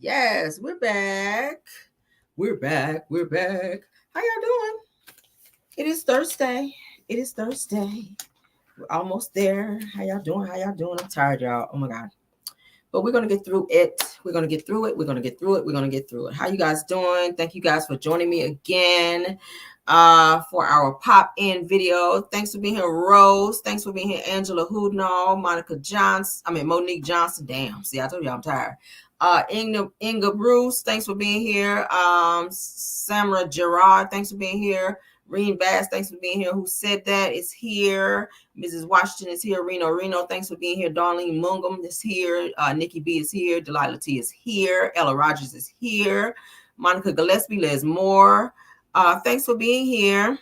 Yes, we're back. We're back. We're back. How y'all doing? It is Thursday. It is Thursday. We're almost there. How y'all doing? How y'all doing? I'm tired, y'all. Oh my God. But we're gonna get through it. We're gonna get through it. We're gonna get through it. We're gonna get through it. How you guys doing? Thank you guys for joining me again for our pop-in video. Thanks for being here, Rose. Thanks for being here, Angela Hoodnall, Monique Johnson. Damn, see, I told you I'm tired. Inga Bruce, thanks for being here. Samra Gerard, thanks for being here. Reen Bass, thanks for being here. Who said that is here. Mrs. Washington is here. Reno, thanks for being here. Darlene Mungum is here. Nikki B is here. Delilah T is here. Ella Rogers is here. Monica Gillespie, Les Moore. Thanks for being here.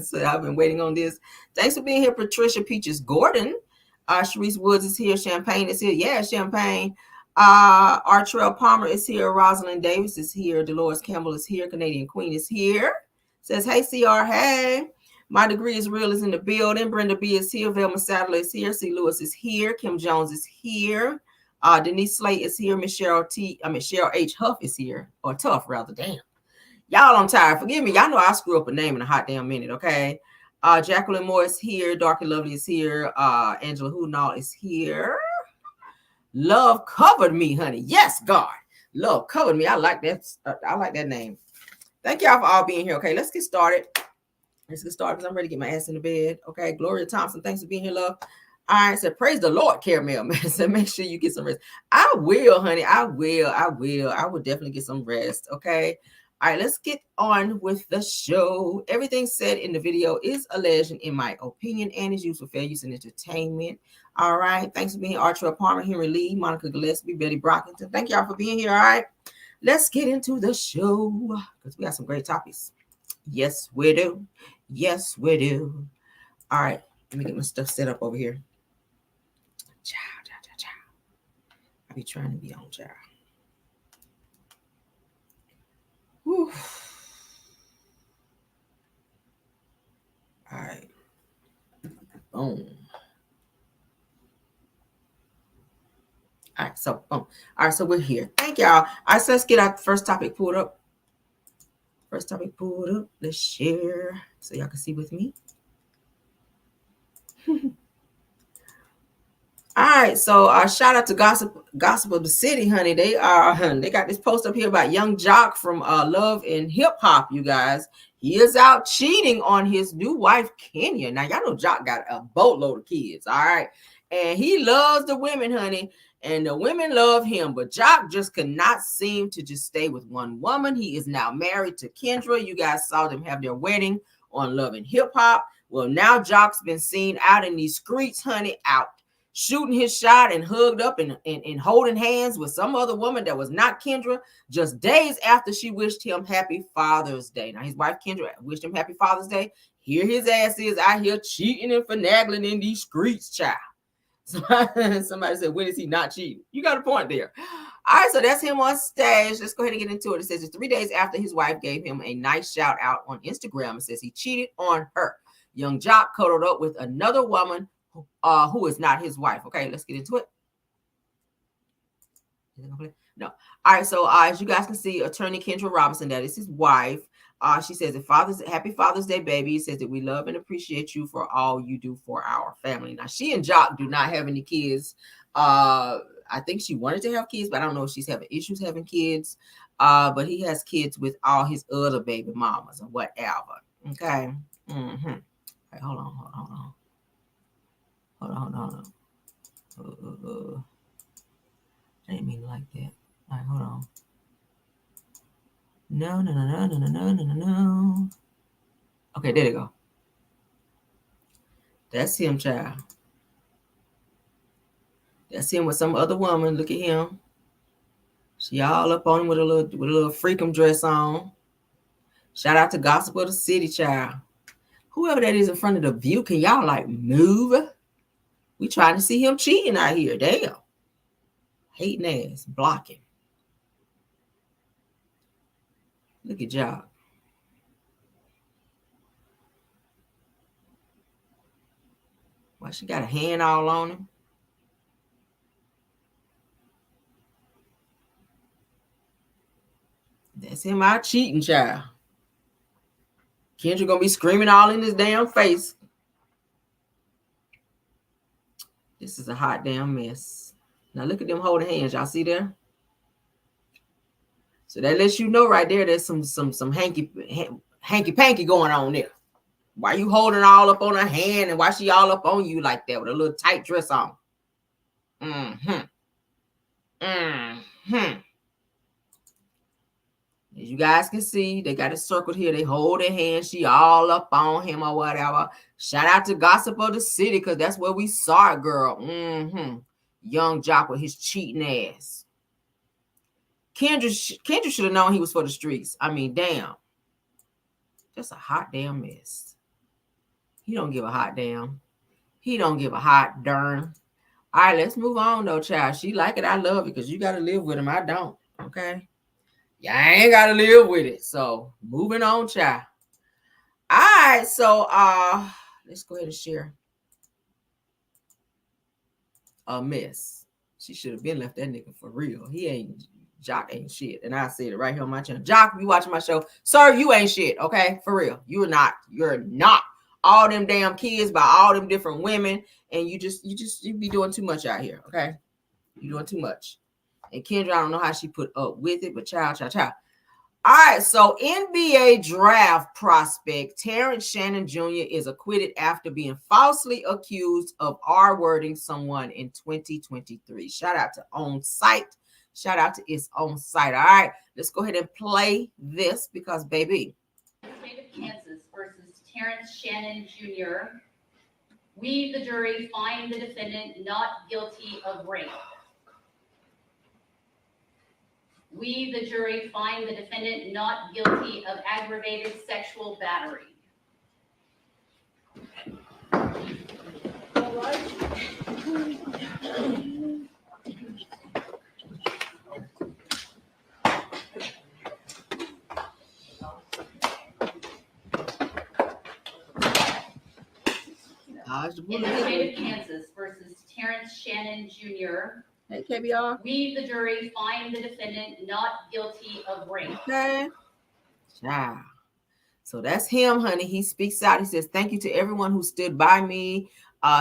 So I've been waiting on this. Thanks for being here, Patricia Peaches Gordon. Sharice Woods is here. Champagne is here. Yeah, Champagne. Artrell Palmer is here. Rosalind Davis is here. Dolores Campbell is here. Canadian Queen is here. Says, hey, CR, hey. My degree is real is in the building. Brenda B is here. Velma Sadler is here. C. Lewis is here. Kim Jones is here. Denise Slate is here. Michelle H. Huff is here. Or Tough, rather. Damn. Y'all, I'm tired. Forgive me. Y'all know I screw up a name in a hot damn minute, okay? Jacqueline Moore is here. Darky Lovely is here. Angela Hoodnall is here. Love covered me, honey. Yes, God. Love covered me. I like that. I like that name. Thank y'all for all being here. Okay, let's get started. Because I'm ready to get my ass in the bed. Okay, Gloria Thompson, thanks for being here, love. All right, so praise the Lord, Caramel, man. So make sure you get some rest. I will, honey. I will. I will definitely get some rest. Okay. All right, let's get on with the show. Everything said in the video is alleged in my opinion and is used for fair use and entertainment. All right. Thanks for being here, Archer Palmer, Henry Lee, Monica Gillespie, Betty Brockington. Thank y'all for being here. All right. Let's get into the show because we got some great topics. Yes, we do. Yes, we do. All right. Let me get my stuff set up over here. I be trying to be on, child. Whew. All right. Boom. All right, so boom. All right, so we're here. Thank y'all. All right, so let's get our first topic pulled up. First topic pulled up. Let's share so y'all can see with me. All right, so shout out to Gossip of the City, honey. They got this post up here about young Jock from Love and Hip Hop. You guys, he is out cheating on his new wife Kenya. Now y'all know Jock got a boatload of kids. All right, and he loves the women, honey, and the women love him. But Jock just could not seem to just stay with one woman. He is now married to Kendra. You guys saw them have their wedding on Love and Hip Hop. Well, now Jock's been seen out in these streets, honey, out shooting his shot and hugged up and holding hands with some other woman that was not Kendra just days after she wished him happy Father's Day. Now, his wife Kendra wished him happy Father's Day. Here his ass is out here cheating and finagling in these streets, child. Somebody said, when is he not cheating? You got a point there. All right, so that's him on stage. Let's go ahead and get into it. It says it's 3 days after his wife gave him a nice shout out on Instagram. It says he cheated on her. Young Jock cuddled up with another woman who is not his wife. Okay, let's get into it. No. All right, so as you guys can see, attorney Kendra Robinson, that is his wife. She says, happy Father's Day, baby. He says that we love and appreciate you for all you do for our family. Now, she and Jock do not have any kids. I think she wanted to have kids, but I don't know if she's having issues having kids. But he has kids with all his other baby mamas or whatever. Okay. Mm-hmm. Right, hold on. I didn't mean like that. All right, hold on. No. Okay, there you go. That's him, child. That's him with some other woman. Look at him. She all up on him with a little freakum dress on. Shout out to Gossip of the City, child. Whoever that is in front of the view, can y'all like move? We trying to see him cheating out here. Damn. Hating ass. Blocking. Look at y'all. Why she got a hand all on him? That's him out cheating, child. Kendra gonna be screaming all in his damn face. This is a hot damn mess. Now look at them holding hands. Y'all see there? So that lets you know right there there's some hanky panky going on there. Why you holding all up on her hand and why she all up on you like that with a little tight dress on? As you guys can see, they got it circled here. They hold their hand. She all up on him or whatever. Shout out to Gossip of the City because that's where we saw it, girl. Young Jock with his cheating ass. Kendra should have known he was for the streets. I mean, damn. Just a hot damn mess. He don't give a hot damn. He don't give a hot darn. All right, let's move on though, child. She like it. I love it because you got to live with him. I don't. Okay. Yeah, I ain't got to live with it. So moving on, child. All right. So let's go ahead and share a mess. She should have been left that nigga for real. Jock ain't shit. And I said it right here on my channel. Jock, if you watching my show, sir, you ain't shit. Okay. For real. You're not. All them damn kids by all them different women. And you be doing too much out here. Okay. You're doing too much. And Kendra, I don't know how she put up with it, but child. All right, so NBA draft prospect Terrence Shannon Jr. is acquitted after being falsely accused of R-wording someone in 2023. Shout out to On Site. Shout out to its own site. All right, let's go ahead and play this because, baby. State of Kansas versus Terrence Shannon Jr. We, the jury, find the defendant not guilty of rape. We, the jury, find the defendant not guilty of aggravated sexual battery. All right. In the state of Kansas versus Terrence Shannon Jr. Hey, KBR. We, the jury, find the defendant not guilty of rape. Okay. Child. So that's him, honey. He speaks out. He says, thank you to everyone who stood by me.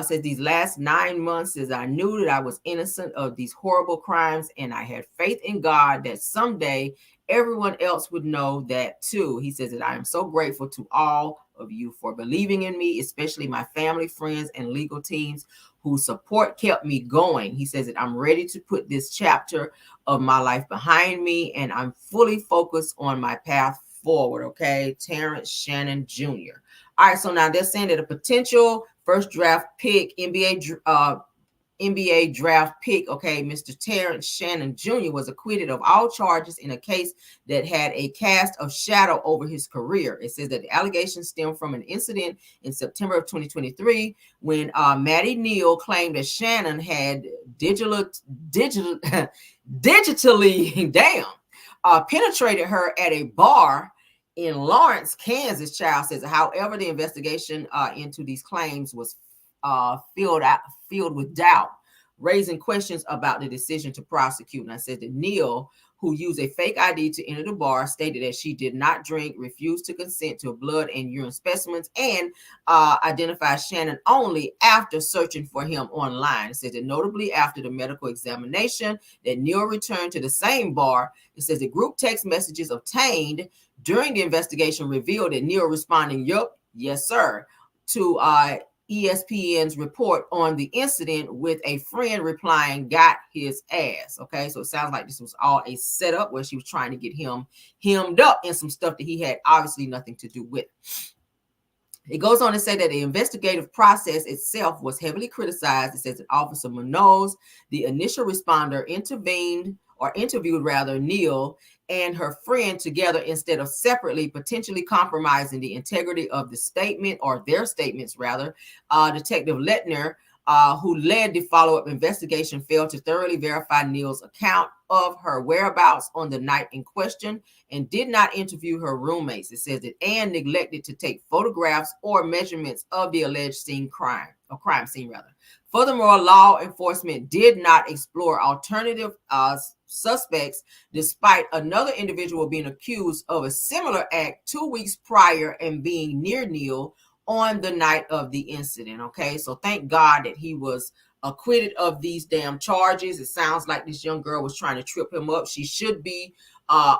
Says these last 9 months, says I knew that I was innocent of these horrible crimes and I had faith in God that someday everyone else would know that too. He says that I am so grateful to all of you for believing in me, especially my family, friends, and legal teams whose support kept me going. He says that I'm ready to put this chapter of my life behind me and I'm fully focused on my path forward. Okay. Terrence Shannon Jr. All right. So now they're saying that a potential first draft pick, NBA draft pick, okay, Mr. Terrence Shannon Jr. was acquitted of all charges in a case that had a cast of shadow over his career. It says that the allegations stem from an incident in September of 2023 when Maddie Neal claimed that Shannon had digitally penetrated her at a bar in Lawrence, Kansas. Child says, however, the investigation into these claims was filled with doubt, raising questions about the decision to prosecute. And I said that Neal, who used a fake ID to enter the bar, stated that she did not drink, refused to consent to blood and urine specimens, and identified Shannon only after searching for him online. It says that notably after the medical examination, that Neal returned to the same bar. It says the group text messages obtained during the investigation revealed that Neal responding, "Yup, yes, sir," to ESPN's report on the incident, with a friend replying, "Got his ass." Okay, so it sounds like this was all a setup where she was trying to get him hemmed up in some stuff that he had obviously nothing to do with. It goes on to say that the investigative process itself was heavily criticized. It says that Officer Munoz, the initial responder, interviewed Neal and her friend together instead of separately, potentially compromising the integrity of the statement, or their statements rather. Detective Lettner who led the follow-up investigation, failed to thoroughly verify Neal's account of her whereabouts on the night in question and did not interview her roommates. It says that Ann neglected to take photographs or measurements of the alleged crime scene rather. Furthermore, law enforcement did not explore alternative suspects, despite another individual being accused of a similar act 2 weeks prior and being near Neal on the night of the incident. Okay, so thank God that he was acquitted of these damn charges. It sounds like this young girl was trying to trip him up. She should be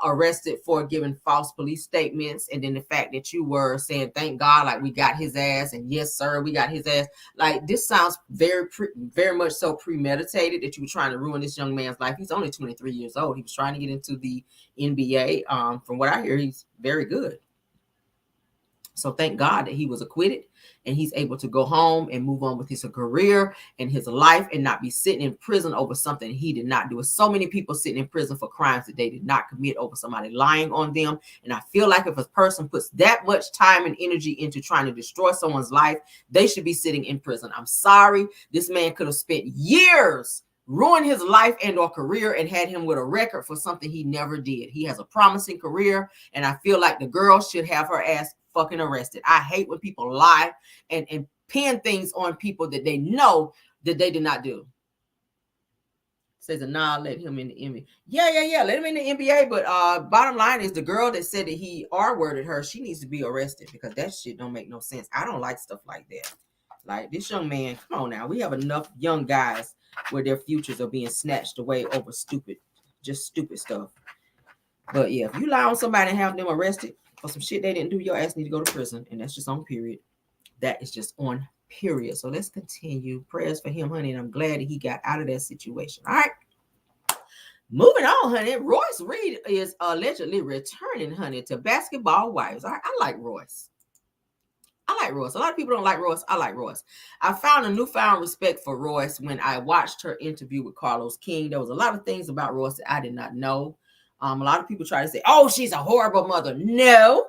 arrested for giving false police statements. And then the fact that you were saying, thank God, like we got his ass, and yes, sir, we got his ass. Like this sounds very much so premeditated, that you were trying to ruin this young man's life. He's only 23 years old. He was trying to get into the NBA. From what I hear, he's very good. So thank God that he was acquitted and he's able to go home and move on with his career and his life and not be sitting in prison over something he did not do. So many people sitting in prison for crimes that they did not commit over somebody lying on them. And I feel like if a person puts that much time and energy into trying to destroy someone's life, they should be sitting in prison. I'm sorry. This man could have spent years ruined his life and or career and had him with a record for something he never did. He has a promising career, and I feel like the girl should have her ass fucking arrested. I hate when people lie and pin things on people that they know that they did not do. Says, nah, let him in the NBA. Yeah, let him in the NBA. But bottom line is the girl that said that he R-worded her, she needs to be arrested because that shit don't make no sense. I don't like stuff like that. Like this young man, come on now. We have enough young guys where their futures are being snatched away over stupid stuff. But yeah, if you lie on somebody and have them arrested for some shit they didn't do, your ass need to go to prison. And that's just on period. That is just on period. So let's continue. Prayers for him, honey. And I'm glad that he got out of that situation. All right. Moving on, honey. Royce Reed is allegedly returning, honey, to basketball wives. All right. I like Royce. A lot of people don't like Royce. I like Royce. I found a newfound respect for Royce when I watched her interview with Carlos King. There was a lot of things about Royce that I did not know. A lot of people try to say, oh, she's a horrible mother. No.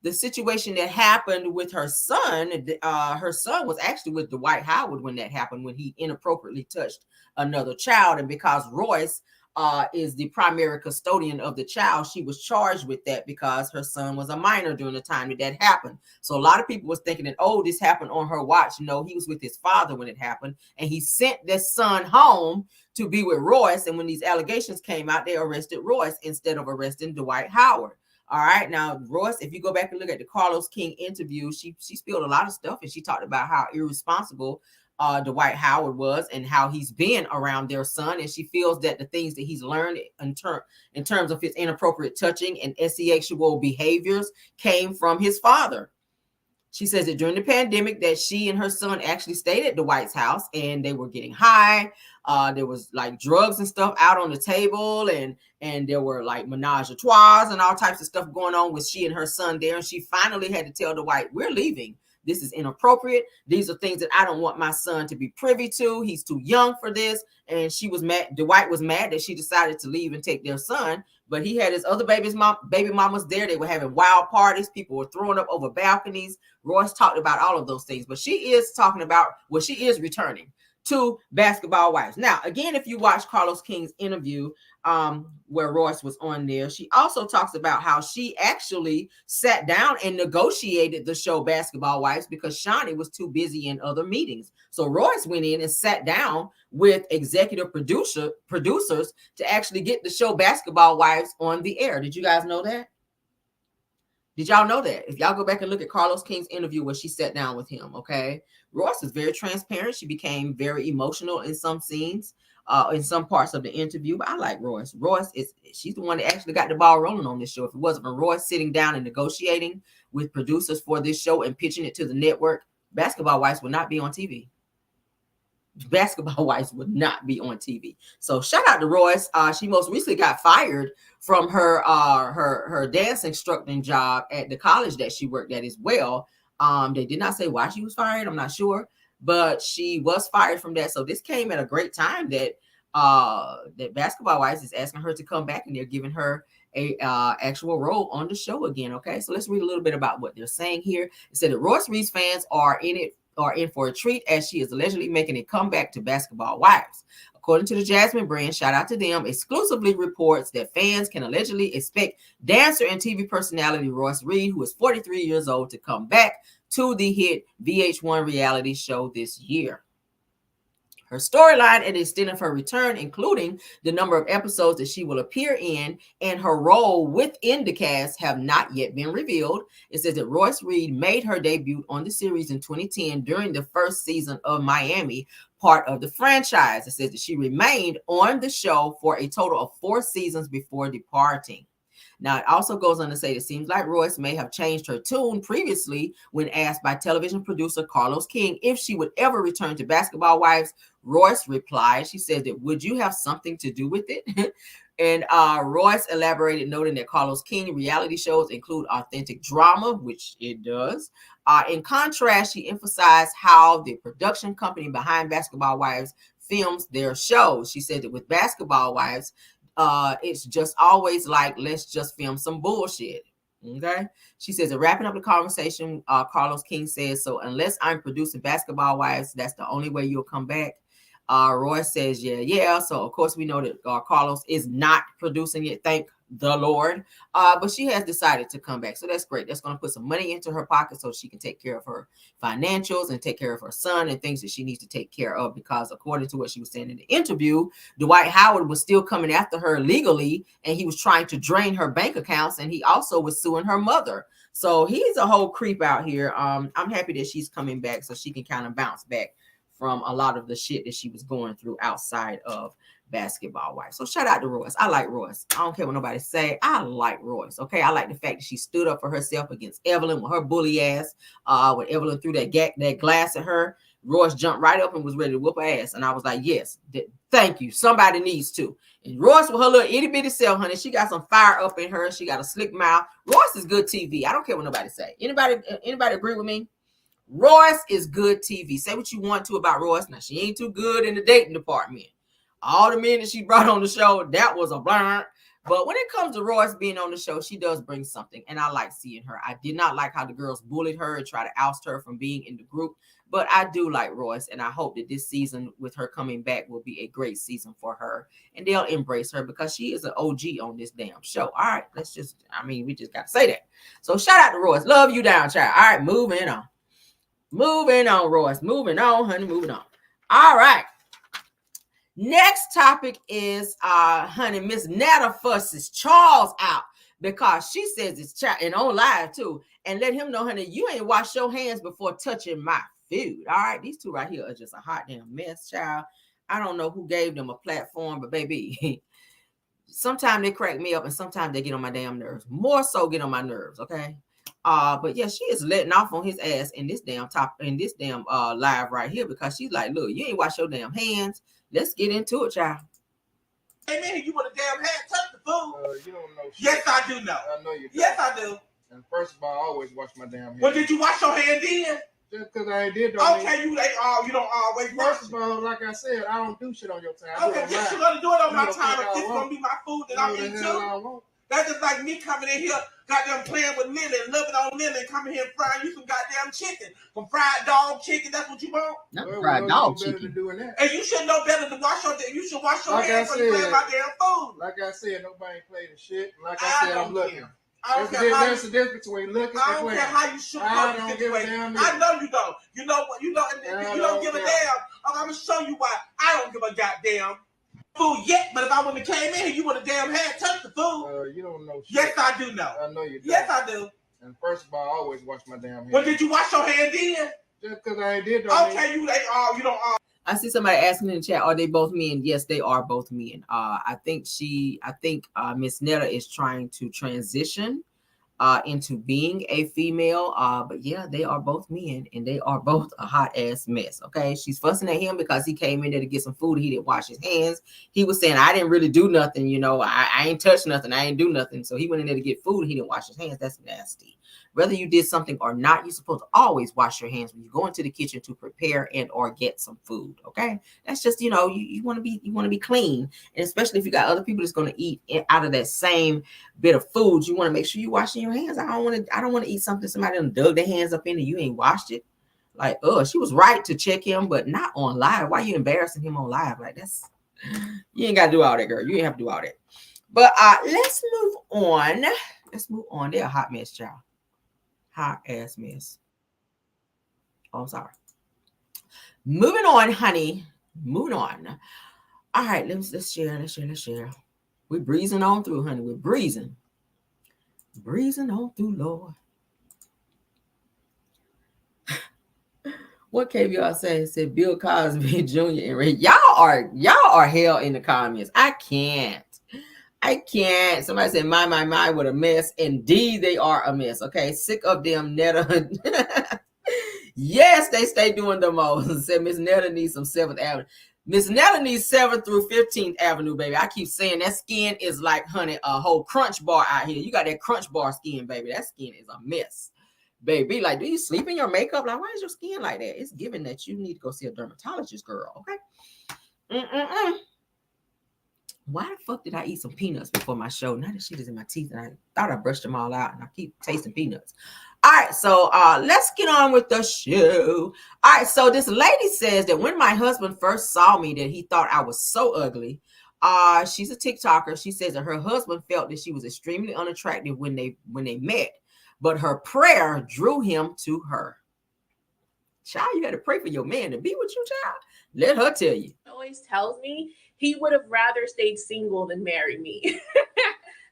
The situation that happened with her son was actually with Dwight Howard when that happened, when he inappropriately touched another child. And because Royce is the primary custodian of the child, she was charged with that because her son was a minor during the time that happened. So a lot of people was thinking that, oh, this happened on her watch. No, he was with his father when it happened, and he sent their son home to be with Royce. And when these allegations came out, they arrested Royce instead of arresting Dwight Howard. All right. Now, Royce, if you go back and look at the Carlos King interview, she spilled a lot of stuff, and she talked about how irresponsible Dwight Howard was and how he's been around their son. And she feels that the things that he's learned in terms of his inappropriate touching and sexual behaviors came from his father. She says that during the pandemic that she and her son actually stayed at Dwight's house and they were getting high. There was like drugs and stuff out on the table, and there were like menage a trois and all types of stuff going on with she and her son there. And she finally had to tell Dwight, we're leaving. This is inappropriate. These are things that I don't want my son to be privy to. He's too young for this. And she was mad. Dwight was mad that she decided to leave and take their son. But he had his other baby mamas there. They were having wild parties. People were throwing up over balconies. Royce talked about all of those things. But she is talking about, well, she is returning to basketball wives. Now, again, if you watch Carlos King's interview where Royce was on there, she also talks about how she actually sat down and negotiated the show Basketball Wives because Shawnee was too busy in other meetings. So Royce went in and sat down with executive producers to actually get the show Basketball Wives on the air. Did you guys know that? Did y'all know that? If y'all go back and look at Carlos King's interview where she sat down with him, okay? Royce is very transparent. She became very emotional in some scenes, in some parts of the interview. But I like Royce. She's the one that actually got the ball rolling on this show. If it wasn't for Royce sitting down and negotiating with producers for this show and pitching it to the network, Basketball Wives would not be on TV. Basketball Wives would not be on TV. So shout out to Royce. She most recently got fired from her dance instructing job at the college that she worked at as well. They did not say why she was fired. I'm not sure, but she was fired from that. So this came at a great time that Basketball Wives is asking her to come back, and they're giving her a actual role on the show again. Okay, so let's read a little bit about what they're saying here. It said that Royce Reed's fans are in it are in for a treat as she is allegedly making a comeback to Basketball Wives. According to the Jasmine brand, shout out to them, exclusively reports that fans can allegedly expect dancer and TV personality Royce Reed, who is 43 years old, to come back to the hit VH1 reality show this year. Her storyline and the extent of her return, including the number of episodes that she will appear in and her role within the cast, have not yet been revealed. It says that Royce Reed made her debut on the series in 2010 during the first season of Miami, part of the franchise. It says that she remained on the show for a total of 4 seasons before departing. Now, it also goes on to say it seems like Royce may have changed her tune previously when asked by television producer Carlos King if she would ever return to Basketball Wives. Royce replied, she said that, would you have something to do with it? And Royce elaborated, noting that Carlos King reality shows include authentic drama, which it does. In contrast, she emphasized how the production company behind Basketball Wives films their shows. She said that with Basketball Wives, it's just always like, let's just film some bullshit. Okay. She says, wrapping up the conversation, Carlos King says, so unless I'm producing Basketball Wives, that's the only way you'll come back. Royce says, yeah. So of course we know that Carlos is not producing it. Thank the Lord. But she has decided to come back. So that's great. That's going to put some money into her pocket so she can take care of her financials and take care of her son and things that she needs to take care of, because according to what she was saying in the interview, Dwight Howard was still coming after her legally, and he was trying to drain her bank accounts, and he also was suing her mother. So he's a whole creep out here. I'm happy that she's coming back so she can kind of bounce back from a lot of the shit that she was going through outside of Basketball Wives. So shout out to Royce. I like Royce. I don't care what nobody say. I like Royce. Okay. I like the fact that she stood up for herself against Evelyn with her bully ass. When Evelyn threw that glass at her, Royce jumped right up and was ready to whoop her ass. And I was like, yes, thank you. Somebody needs to. And Royce with her little itty bitty self, honey, she got some fire up in her. She got a slick mouth. Royce is good TV. I don't care what nobody say. Anybody agree with me? Royce is good TV. Say what you want to about Royce. Now, she ain't too good in the dating department. All the men that she brought on the show, that was a blur. But when it comes to Royce being on the show, she does bring something, and I like seeing her. I did not like how the girls bullied her and try to oust her from being in the group, but I do like Royce, and I hope that this season with her coming back will be a great season for her, and they'll embrace her because she is an OG on this damn show. All right, we just got to say that. So shout out to Royce. Love you down, child. All right, moving on. Moving on, Royce. Moving on, honey. Moving on. All right. Next topic is, honey, Miss Netta fusses Charles out because she says it's and on live too, and let him know, honey, you ain't washed your hands before touching my food. All right. These two right here are just a hot damn mess, child. I don't know who gave them a platform, but baby, sometimes they crack me up and sometimes they get on my damn nerves. More so get on my nerves. Okay. But yeah, she is letting off on his ass in this damn live right here, because she's like, look, you ain't wash your damn hands. Let's get into it, child. Hey man, you want a damn hat? Touch the food. You don't know shit. Yes, I do know. I know you do. Yes, I do. And first of all, I always wash my damn hands. Well, did you wash your hand then? Just because I did, don't okay, you don't always wash. First of all, like I said, I don't do shit on your time. Okay, yes, you're gonna do it on my time. If this is gonna be my food that I'm eating too. That's just like me coming in here, goddamn playing with Lily, loving on Lily, coming here and frying you some goddamn chicken. Some fried dog chicken, that's what you want? Not fried dog chicken. And you should know better to wash your you should wash your hands when you play my damn food. Like I said, nobody playing the shit. Like I said, I'm looking. There's a difference between looking and playing. I don't care how you should I don't give a damn. I know you don't. You know what? You don't give a damn. I'm gonna show you why I don't give a goddamn food yet. But if I wouldn't have came in here, you would have damn had touched the food. You don't know shit. Yes, I do know. I know you do. Yes, I do. And first of all, I always wash my damn hands. Well, did you wash your hand then? Just because I did, don't okay, you don't. I see somebody asking in the chat, are they both men? Yes, they are both men. I think Miss Netta is trying to transition into being a female. But yeah, they are both men, and they are both a hot ass mess. Okay. She's fussing at him because he came in there to get some food. He didn't wash his hands. He was saying, I didn't really do nothing. I ain't touched nothing. I ain't do nothing. So he went in there to get food. He didn't wash his hands. That's nasty. Whether you did something or not, you're supposed to always wash your hands when you go into the kitchen to prepare and or get some food. Okay. That's just, you want to be clean. And especially if you got other people that's going to eat out of that same bit of food, you want to make sure you're washing your hands. I don't want to eat something somebody done dug their hands up in and you ain't washed it. Like, she was right to check him, but not on live. Why you embarrassing him on live? Like, you ain't got to do all that, girl. You ain't have to do all that. But let's move on. They're a hot mess, child. Hot ass mess. Oh, I'm sorry. Moving on, honey. Moving on. All right, let's share. We're breezing on through, honey. We're breezing. Breezing on through, Lord. What KBR said Bill Cosby Jr. and Ray. Y'all are hell in the comments. I can't. Somebody said my what a mess. Indeed, they are a mess. Okay, sick of them Netta. Yes, they stay doing the most. Said Miss Netta needs some 7th Avenue. Miss Netta needs 7th through 15th Avenue, baby. I keep saying that skin is like, honey, a whole crunch bar out here. You got that crunch bar skin, baby. That skin is a mess. Baby, like, do you sleep in your makeup? Like, why is your skin like that? It's given that you need to go see a dermatologist, girl. Okay. Why the fuck did I eat some peanuts before my show? Now that shit is in my teeth, and I thought I brushed them all out, and I keep tasting peanuts. All right, so let's get on with the show. All right, so this lady says that when my husband first saw me, that he thought I was so ugly. She's a TikToker. She says that her husband felt that she was extremely unattractive when they met, but her prayer drew him to her. Child, you had to pray for your man to be with you, child. Let her tell you. Always tells me he would have rather stayed single than marry me.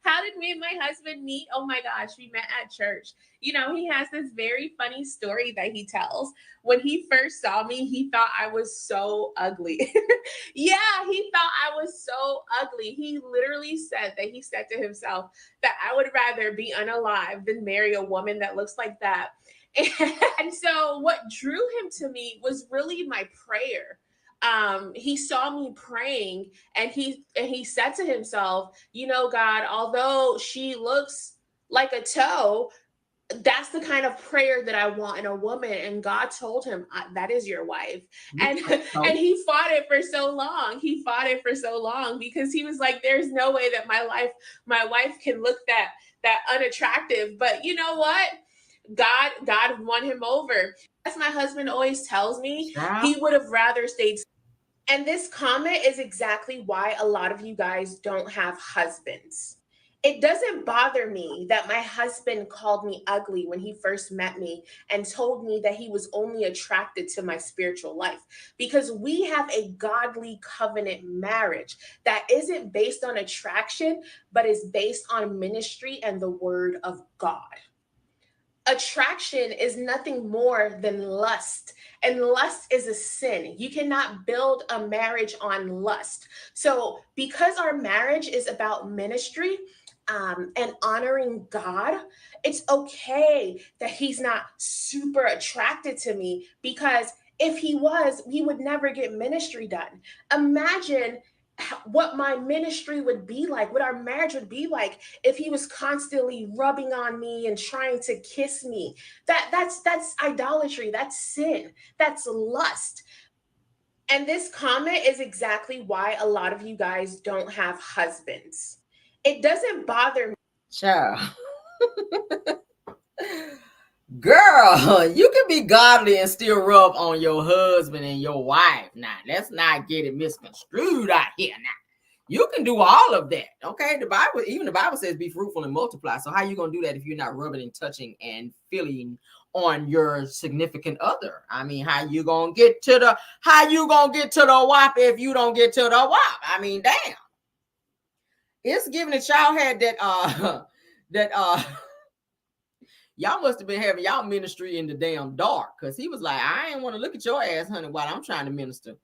How did me and my husband meet? Oh my gosh, we met at church. You know, he has this very funny story that he tells. When he first saw me, he thought I was so ugly. Yeah, he thought I was so ugly. He literally said to himself that I would rather be unalive than marry a woman that looks like that. And so what drew him to me was really my prayer. He saw me praying, and he said to himself, you know, God, although she looks like a toe, that's the kind of prayer that I want in a woman. And God told him, that is your wife. And he fought it for so long. Because he was like, there's no way that my wife can look that unattractive. But you know what? God won him over. As my husband always tells me, he would have rather stayed. And this comment is exactly why a lot of you guys don't have husbands. It doesn't bother me that my husband called me ugly when he first met me and told me that he was only attracted to my spiritual life, because we have a godly covenant marriage that isn't based on attraction, but is based on ministry and the word of God. Attraction is nothing more than lust, and lust is a sin. You cannot build a marriage on lust. So because our marriage is about ministry and honoring God, it's okay that he's not super attracted to me, because if he was, we would never get ministry done. Imagine what my ministry would be like, what our marriage would be like if he was constantly rubbing on me and trying to kiss me. That's idolatry, that's sin, that's lust. And this comment is exactly why a lot of you guys don't have husbands. It doesn't bother me. Child. Girl, you can be godly and still rub on your husband and your wife. Now, let's not get it misconstrued out here now. You can do all of that, okay? Even the Bible says be fruitful and multiply. So how you going to do that if you're not rubbing and touching and feeling on your significant other? I mean, how you going to get to the WAP if you don't get to the WAP? I mean, damn. It's given that y'all had that y'all must have been having y'all ministry in the damn dark, because he was like, I ain't want to look at your ass, honey, while I'm trying to minister.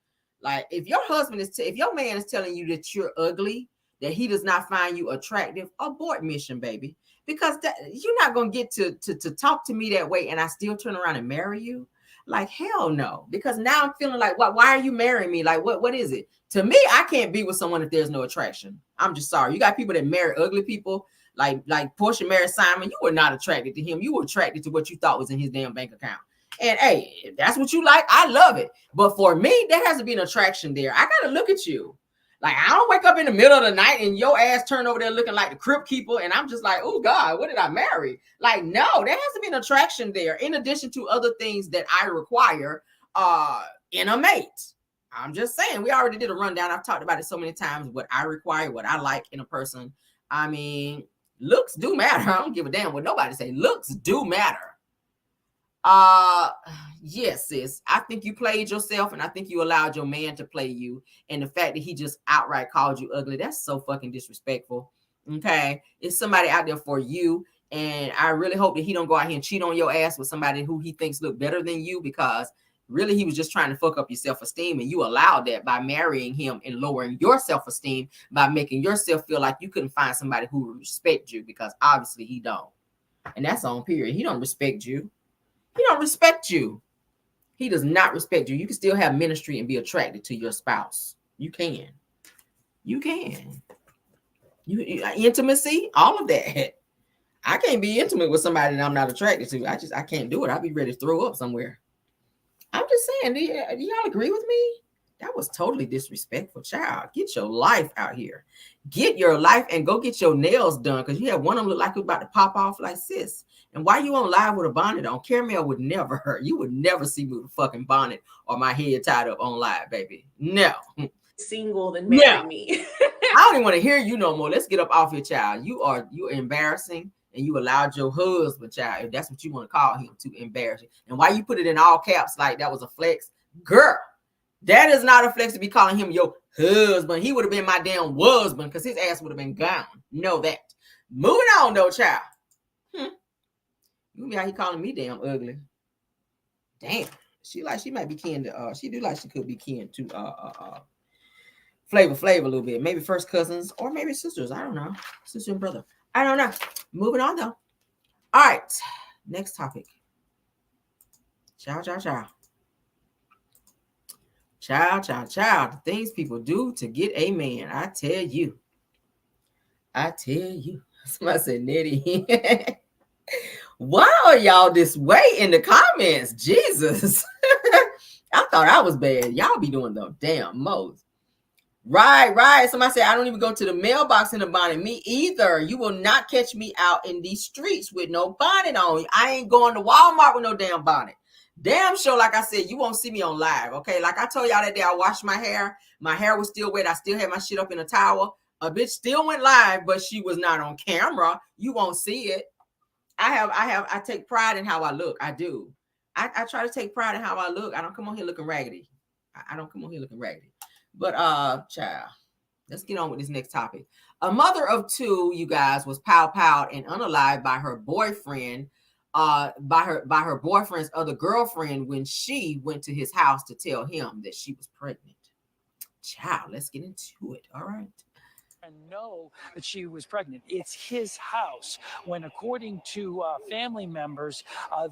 Like, if your husband if your man is telling you that you're ugly, that he does not find you attractive, abort mission, baby. Because you're not going to get to talk to me that way and I still turn around and marry you. Like, hell no. Because now I'm feeling like, why are you marrying me? Like, what is it? To me, I can't be with someone if there's no attraction. I'm just sorry. You got people that marry ugly people. Like Portia married Simon. You were not attracted to him. You were attracted to what you thought was in his damn bank account. And hey, if that's what you like, I love it. But for me, there has to be an attraction there. I got to look at you. Like, I don't wake up in the middle of the night and your ass turn over there looking like the crypt keeper, and I'm just like, oh God, what did I marry? Like, no, there has to be an attraction there, in addition to other things that I require in a mate. I'm just saying, we already did a rundown. I've talked about it so many times, what I require, what I like in a person. I mean, looks do matter. I don't give a damn what nobody say. Looks do matter. Yes, sis. I think you played yourself, and I think you allowed your man to play you. And the fact that he just outright called you ugly, that's so fucking disrespectful. Okay, it's somebody out there for you, and I really hope that he don't go out here and cheat on your ass with somebody who he thinks look better than you, because really he was just trying to fuck up your self-esteem, and you allowed that by marrying him and lowering your self-esteem by making yourself feel like you couldn't find somebody who would respect you, because obviously he don't. And that's on period. He don't respect you. He don't respect you. He does not respect you. You can still have ministry and be attracted to your spouse. You can. You can. You intimacy, all of that. I can't be intimate with somebody that I'm not attracted to. I can't do it. I'll be ready to throw up somewhere. I'm just saying, do y'all agree with me? That was totally disrespectful, child. Get your life out here. Get your life and go get your nails done, because you have one of them look like it was about to pop off, like, sis. And why you on live with a bonnet on? Caramel would never hurt. You would never see me with a fucking bonnet or my head tied up on live, baby. No. Single and marry me. I don't even want to hear you no more. Let's get up off your child. You're embarrassing, and you allowed your husband, child, if that's what you want to call him, to embarrass you. And why you put it in all caps like that was a flex? Girl, that is not a flex to be calling him your husband. He would have been my damn husband, because his ass would have been gone. Know that. Moving on, though, child. You be out here calling me damn ugly. Damn. She might be kin to she do like she could be kin to Flavor a little bit. Maybe first cousins or maybe sisters. I don't know. Sister and brother. I don't know. Moving on, though. All right. Next topic. Child. The things people do to get a man. I tell you. Somebody said Nettie. Why are y'all this way in the comments? Jesus. I thought I was bad. Y'all be doing the damn most. Right. Somebody said, I don't even go to the mailbox in a bonnet. Me either. You will not catch me out in these streets with no bonnet on. I ain't going to Walmart with no damn bonnet. Damn sure, like I said, you won't see me on live, okay? Like I told y'all that day I washed my hair. My hair was still wet. I still had my shit up in a towel. A bitch still went live, but she was not on camera. You won't see it. I take pride in how I look. I do. I try to take pride in how I look. I don't come on here looking raggedy. I don't come on here looking raggedy. But child, let's get on with this next topic. A mother of two, you guys, was powed and unalived by her boyfriend, by her boyfriend's other girlfriend when she went to his house to tell him that she was pregnant. Child, let's get into it. All right. And know that she was pregnant. It's his house when, according to family members,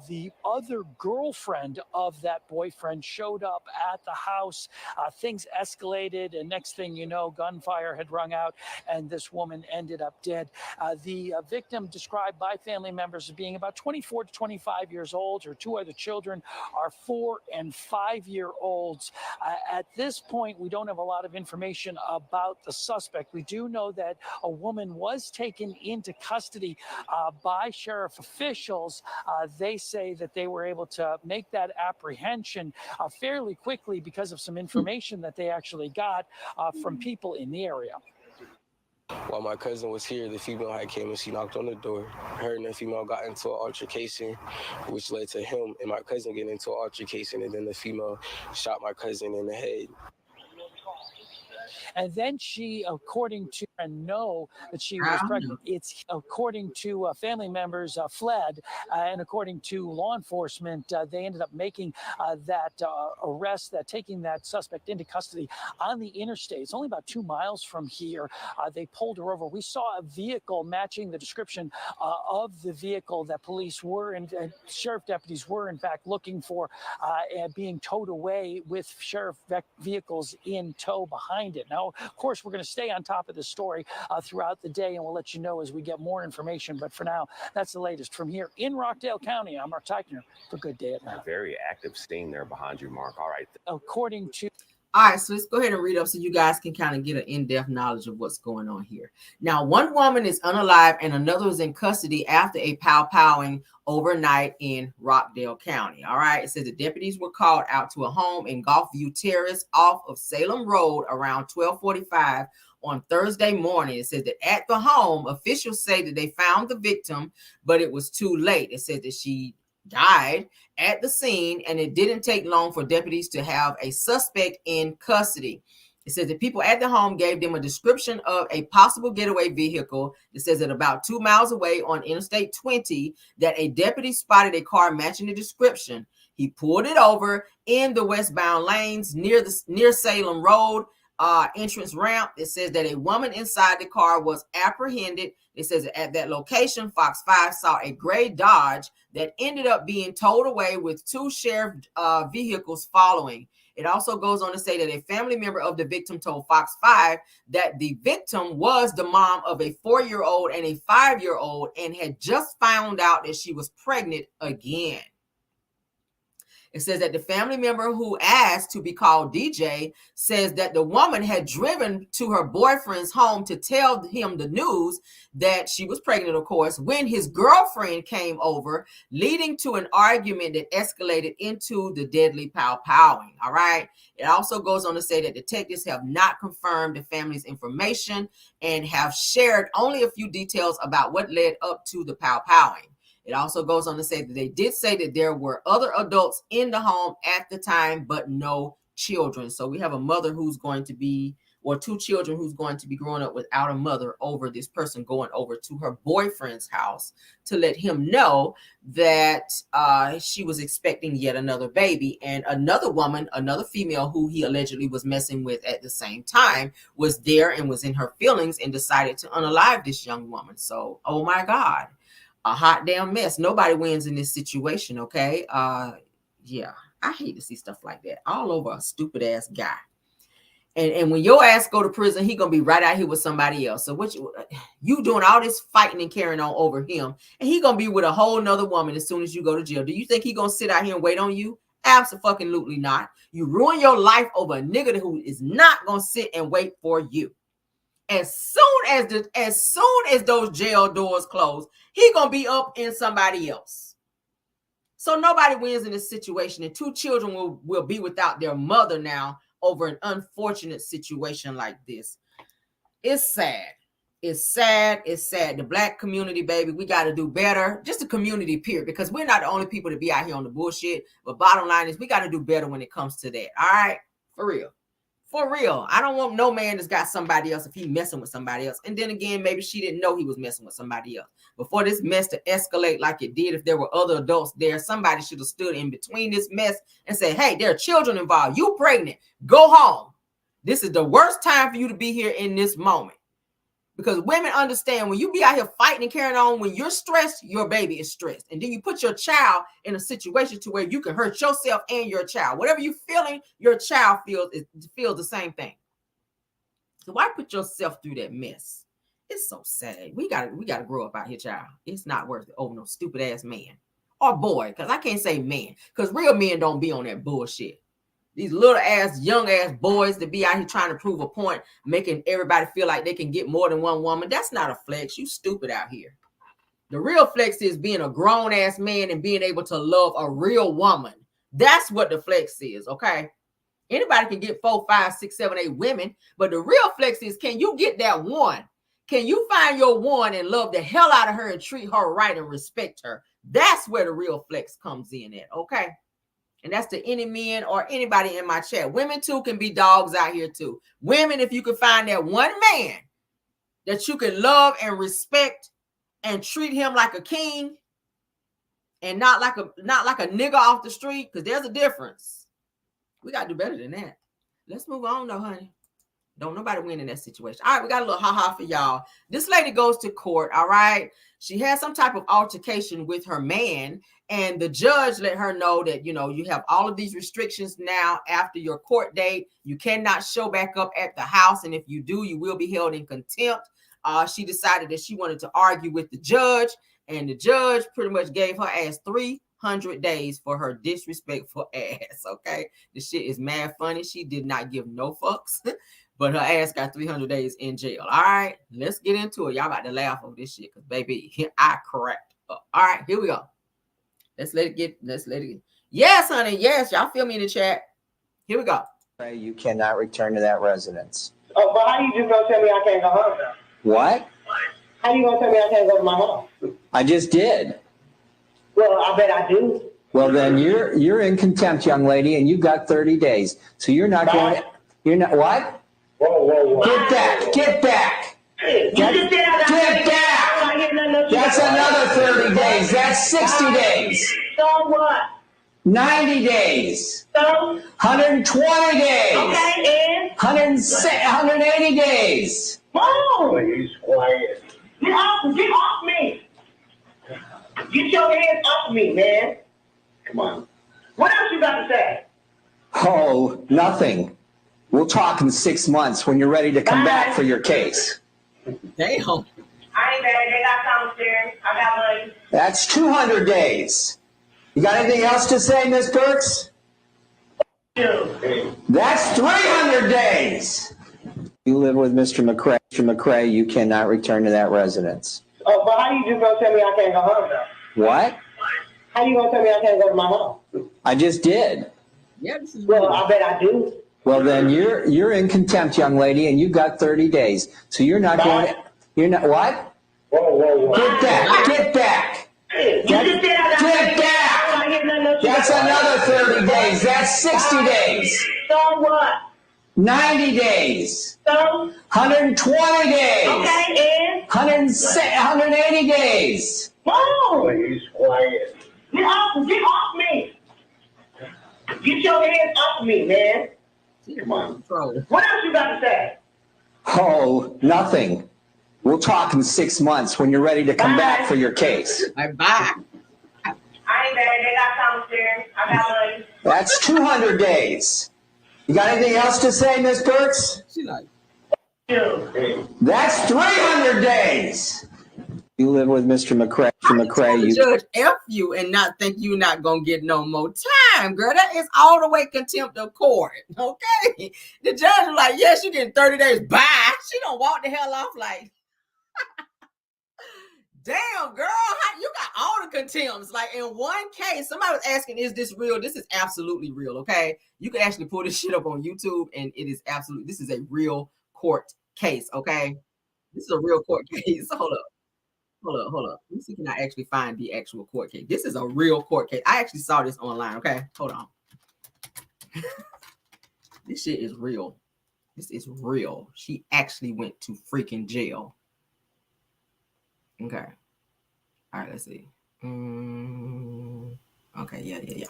the other girlfriend of that boyfriend showed up at the house. Things escalated, and next thing you know, gunfire had rung out, and this woman ended up dead. The victim, described by family members as being about 24 to 25 years old. Her two other children are 4 and 5 year olds. At this point, we don't have a lot of information about the suspect. We do know that a woman was taken into custody by sheriff officials. They say that they were able to make that apprehension fairly quickly because of some information that they actually got from people in the area. While my cousin was here, the female had came and she knocked on the door. Her and the female got into an altercation, which led to him and my cousin getting into an altercation, and then the female shot my cousin in the head. And then she, according to, and know that she was pregnant. It's according to family members fled, and according to law enforcement, they ended up making that arrest, taking that suspect into custody on the interstate. It's only about 2 miles from here. They pulled her over. We saw a vehicle matching the description of the vehicle that police were and sheriff deputies were in fact looking for, being towed away with sheriff vehicles in tow behind it. Now, of course, we're going to stay on top of this story throughout the day, and we'll let you know as we get more information. But for now, that's the latest from here in Rockdale County. I'm Mark Teichner for Good Day at Night. A very active scene there behind you, Mark. All right. According to All right, so let's go ahead and read up so you guys can kind of get an in-depth knowledge of what's going on here. Now, one woman is unalive and another is in custody after a pow-powing overnight in Rockdale County. All right, it says the deputies were called out to a home in Gulfview Terrace off of Salem Road around 12:45 on Thursday morning. It says that at the home, officials say that they found the victim, but it was too late. It said that she died at the scene, and it didn't take long for deputies to have a suspect in custody. It says the people at the home gave them a description of a possible getaway vehicle. It says that about 2 miles away on Interstate 20, that a deputy spotted a car matching the description. He pulled it over in the westbound lanes near Salem Road entrance ramp. It says that a woman inside the car was apprehended. It says that at that location, Fox 5 saw a gray Dodge that ended up being towed away with 2 sheriff vehicles following. It also goes on to say that a family member of the victim told Fox 5 that the victim was the mom of a 4-year-old and a 5-year-old and had just found out that she was pregnant again. It says that the family member who asked to be called DJ says that the woman had driven to her boyfriend's home to tell him the news that she was pregnant, of course, when his girlfriend came over, leading to an argument that escalated into the deadly pow-powing. All right. It also goes on to say that detectives have not confirmed the family's information and have shared only a few details about what led up to the pow-powing. It also goes on to say that they did say that there were other adults in the home at the time, but no children. So we have a mother who's going to be, or 2 children who's going to be growing up without a mother over this person going over to her boyfriend's house to let him know that she was expecting yet another baby. And another woman, another female who he allegedly was messing with at the same time was there and was in her feelings and decided to unalive this young woman. So, oh my God. A hot damn mess. Nobody wins in this situation, okay? Yeah, I hate to see stuff like that all over a stupid ass guy. And when your ass go to prison, he gonna be right out here with somebody else. So what you doing all this fighting and carrying on over him, and he gonna be with a whole nother woman as soon as you go to jail. Do you think he gonna sit out here and wait on you? Absolutely not. You ruin your life over a nigga who is not gonna sit and wait for you. As soon as those jail doors close, he gonna be up in somebody else. So nobody wins in this situation, and 2 children will be without their mother now over an unfortunate situation like this. It's sad. It's sad. It's sad. The Black community, baby, we got to do better. Just the community, period, because we're not the only people to be out here on the bullshit. But bottom line is we got to do better when it comes to that. All right, for real. For real. I don't want no man that's got somebody else if he messing with somebody else. And then again, maybe she didn't know he was messing with somebody else. Before this mess to escalate like it did, if there were other adults there, somebody should have stood in between this mess and said, hey, there are children involved. You pregnant. Go home. This is the worst time for you to be here in this moment. Because women understand when you be out here fighting and carrying on, when you're stressed, your baby is stressed. And then you put your child in a situation to where you can hurt yourself and your child. Whatever you're feeling, your child feels the same thing. So why put yourself through that mess? It's so sad. We gotta grow up out here, child. It's not worth it over no stupid ass man or boy. Because I can't say man. Because real men don't be on that bullshit. These little ass, young ass boys that be out here trying to prove a point, making everybody feel like they can get more than one woman. That's not a flex. You stupid out here. The real flex is being a grown ass man and being able to love a real woman. That's what the flex is, okay? Anybody can get 4, 5, 6, 7, 8 women, but the real flex is, can you get that one? Can you find your one and love the hell out of her and treat her right and respect her? That's where the real flex comes in at, okay? And that's to any men or anybody in my chat. Women too can be dogs out here too. Women, if you can find that one man that you can love and respect and treat him like a king and not like a nigga off the street, because there's a difference. We got to do better than that. Let's move on though, honey. Don't nobody win in that situation. All right, we got a little ha-ha for y'all. This lady goes to court, all right? She had some type of altercation with her man, and the judge let her know that, you have all of these restrictions now after your court date. You cannot show back up at the house, and if you do, you will be held in contempt. She decided that she wanted to argue with the judge, and the judge pretty much gave her ass $300 300 days for her disrespectful ass. Okay, this shit is mad funny. She did not give no fucks, but her ass got 300 days in jail. All right, let's get into it. Y'all about to laugh over this shit because baby, I cracked up. All right, here we go. Let's let it get. Yes, honey. Yes, y'all feel me in the chat. Here we go. You cannot return to that residence. Oh, but how you just gonna tell me I can't go home now? What? How you gonna tell me I can't go to my home? I just did. Well, I bet I do. Well, then you're in contempt, young lady, and you've got 30 days. So you're not going. You're not what? Whoa. Get back! Get back! Get back! That's another 30 days. That's 60 days. So what? 90 days. So? 120 days. Okay, and? 180 days. Whoa! Please, quiet. Get off me. Get your hands off me, man. Come on. What else you got to say? Oh, nothing. We'll talk in 6 months when you're ready to come back for your case. Damn. I ain't bad. They got commissary. I got money. That's 200 days. You got anything else to say, Miss Burks? That's 300 days. You live with Mr. McCrae. Mr. McCrae, you cannot return to that residence. Oh, but how you just gonna tell me I can't go home now? What? How you gonna tell me I can't go to my home? I just did. Yeah, this is Well, I bet I do. Well, then you're in contempt, young lady, and you've got 30 days. So you're not going. You're not what? Whoa. Get back! Get back! Get back! That's another 30 days. That's 60 days. So what? 90 days. So? 120 days. Okay, and? 180 days. Whoa! Please, quiet. Get off me. Get your hands off me, man. Come on. What else you got to say? Oh, nothing. We'll talk in 6 months when you're ready to come back for your case. Bye. Bye. I ain't bad. They got commissary. I got money. That's 200 days. You got anything else to say, Miss Burks? She like. That's 300 days. You live with Mr. McCrae. Mr. McCrae, you Judge F you and not think you're not gonna get no more time, girl. That is all the way contempt of court. Okay. The judge was like, yes, you getting 30 days. Bye. She don't walk the hell off like. Damn, girl, you got all the contempts. Like in one case, somebody was asking, is this real? This is absolutely real, okay? You can actually pull this shit up on YouTube and it is absolutely, this is a real court case, okay? This is a real court case. Hold up. Let me see, can I actually find the actual court case? This is a real court case. I actually saw this online, okay? Hold on. This shit is real. This is real. She actually went to freaking jail. Okay. All right, let's see. Okay, yeah.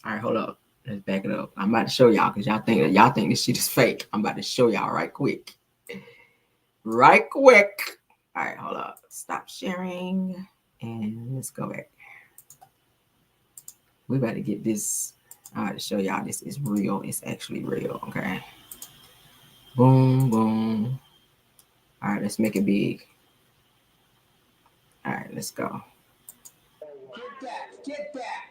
All right, hold up. Let's back it up. I'm about to show y'all because y'all think this shit is fake. I'm about to show y'all right quick. Right quick. All right, hold up. Stop sharing and let's go back. We better get this. All right, to show y'all this is real. It's actually real. Okay. Boom, boom. All right, let's make it big. All right, let's go. Get back.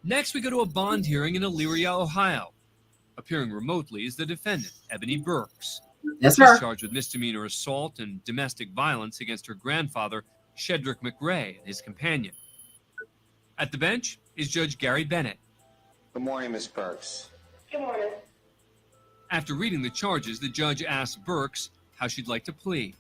Next, we go to a bond hearing in Elyria, Ohio. Appearing remotely is the defendant, Ebony Burks. That's She's her. charged with misdemeanor assault and domestic violence against her grandfather, Shedrick McRae, and his companion. At the bench is Judge Gary Bennett. Good morning, Miss Burks. Good morning. After reading the charges, the judge asked Burks how she'd like to plead.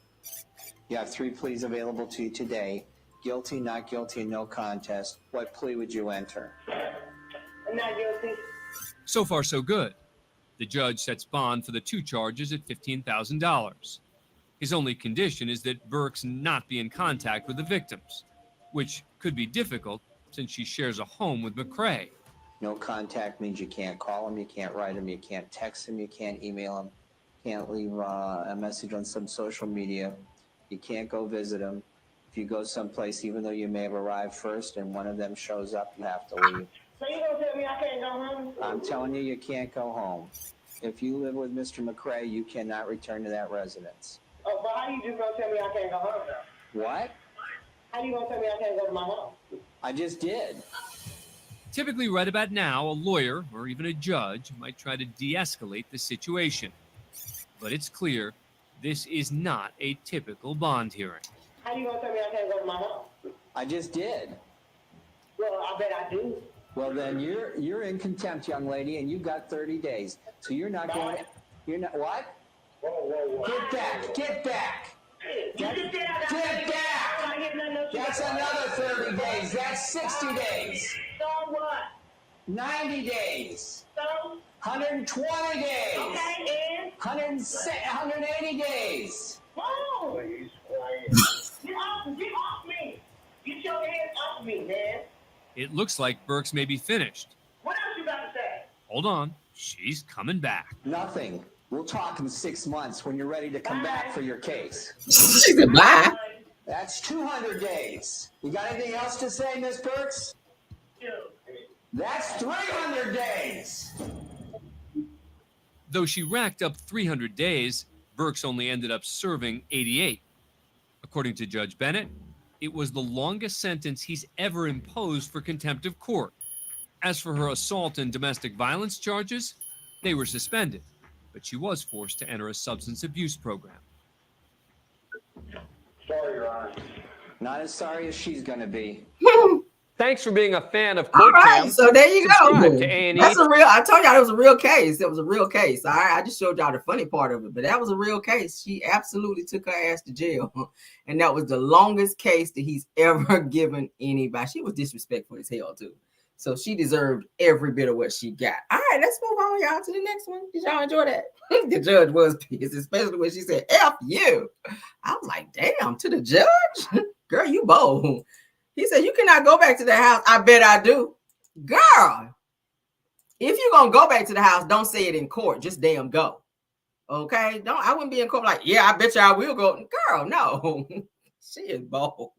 You have 3 pleas available to you today. Guilty, not guilty, and no contest. What plea would you enter? I'm not guilty. So far, so good. The judge sets bond for the 2 charges at $15,000. His only condition is that Burks not be in contact with the victims, which could be difficult since she shares a home with McRae. No contact means you can't call him, you can't write him, you can't text him, you can't email him, can't leave a message on some social media, you can't go visit him. If you go someplace, even though you may have arrived first and one of them shows up, you have to leave. So you gonna tell me I can't go home? I'm telling you, you can't go home. If you live with Mr. McRae, you cannot return to that residence. Oh, but how you just gonna tell me I can't go home now? What? How you gonna tell me I can't go to my house? I just did. Typically, right about now, a lawyer or even a judge might try to de-escalate the situation. But it's clear this is not a typical bond hearing. How you gonna tell me I can't go to my house? I just did. Well, I bet I do. Well, then you're in contempt, young lady, and you've got 30 days. So you're not going. You're not what? Whoa. Get back! Get back! Get back! That's another 30 days. That's 60 days. So what? 90 days. So? 120 days. Okay, and? 180 days. Whoa! Get off me! Get your hands off me, man! It looks like Burks may be finished. What else you got to say? Hold on, she's coming back. Nothing. We'll talk in 6 months when you're ready to come back for your case. She said, bye. That's 200 days. You got anything else to say, Miss Burks? That's 300 days. Though she racked up 300 days, Burks only ended up serving 88. According to Judge Bennett, it was the longest sentence he's ever imposed for contempt of court. As for her assault and domestic violence charges, they were suspended, but she was forced to enter a substance abuse program. Sorry, Your Honor. Not as sorry as she's going to be. Thanks for being a fan of All Court right, Cam. so there you Subscribe go. to A&E. That's a real. I told y'all it was a real case. It was a real case. All right, I just showed y'all the funny part of it, but that was a real case. She absolutely took her ass to jail, and that was the longest case that he's ever given anybody. She was disrespectful as hell too, so she deserved every bit of what she got. All right, let's move on, y'all, to the next one. Did y'all enjoy that? The judge was pissed, especially when she said "F you." I was like, damn, to the judge, girl, you bold. He said, you cannot go back to the house. I bet I do. Girl, if you're going to go back to the house, don't say it in court. Just damn go. Okay? I wouldn't be in court like, yeah, I bet you I will go. Girl, no. She is bold.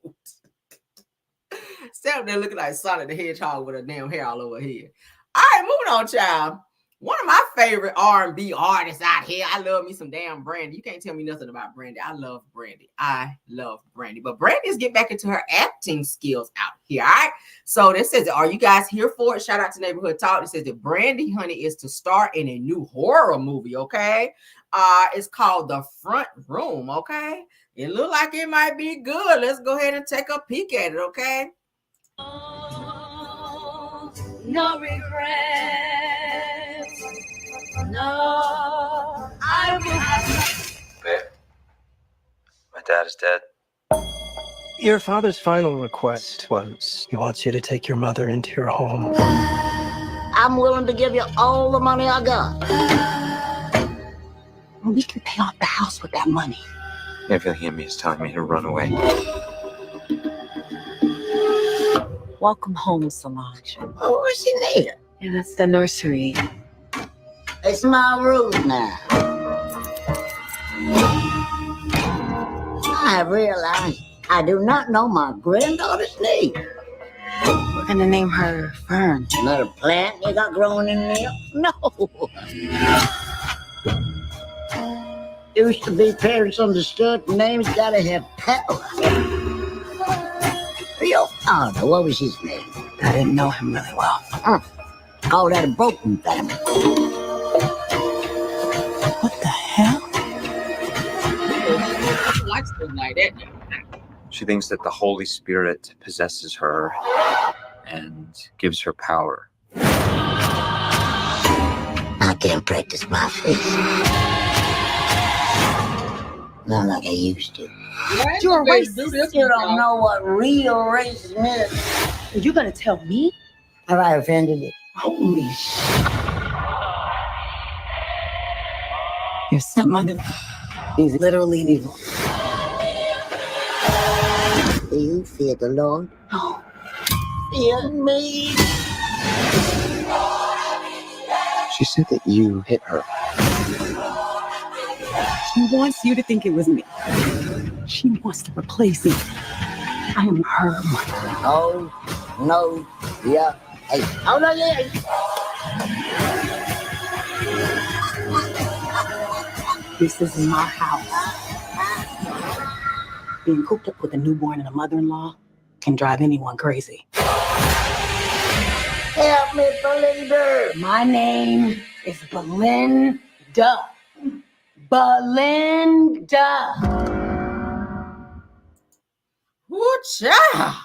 Sat there looking like Sonic the Hedgehog with her damn hair all over her head. All right, moving on, child. One of my favorite R&B artists out here. I love me some damn Brandy. You can't tell me nothing about Brandy. I love Brandy. But Brandy is getting back into her acting skills out here. All right. So this says, are you guys here for it? Shout out to Neighborhood Talk. It says that Brandy, honey, is to star in a new horror movie. Okay. It's called The Front Room. Okay. It looked like it might be good. Let's go ahead and take a peek at it. Okay. No regrets. No, I will have. Babe, my dad is dead. Your father's final request was he wants you to take your mother into your home. I'm willing to give you all the money I got. We can pay off the house with that money. Everything in me is telling me to run away. Welcome home, Solange. Oh, what's in there? Yeah, that's the nursery. It's my room now. I realize I do not know my granddaughter's name. We're gonna name her Fern. Another plant you got growing in there? No. Used to be parents understood names gotta have power. Your father, what was his name? I didn't know him really well. Call that a broken family. What the hell? She likes stuff like that. She thinks that the Holy Spirit possesses her and gives her power. I can't practice my face. Not like I used to. You're a racist. You don't know what real racism is. Are you gonna tell me? Have I offended you? Holy shit. Your stepmother is literally evil. Do you fear the Lord? No. Fear me. She said that you hit her. She wants you to think it was me. She wants to replace me. I am her mother. Oh, no, yeah. Hey, oh, no, yeah. This is my house. Being cooped up with a newborn and a mother-in-law can drive anyone crazy. Help me, Belinda. My name is Belinda. Belinda. Ooh, child.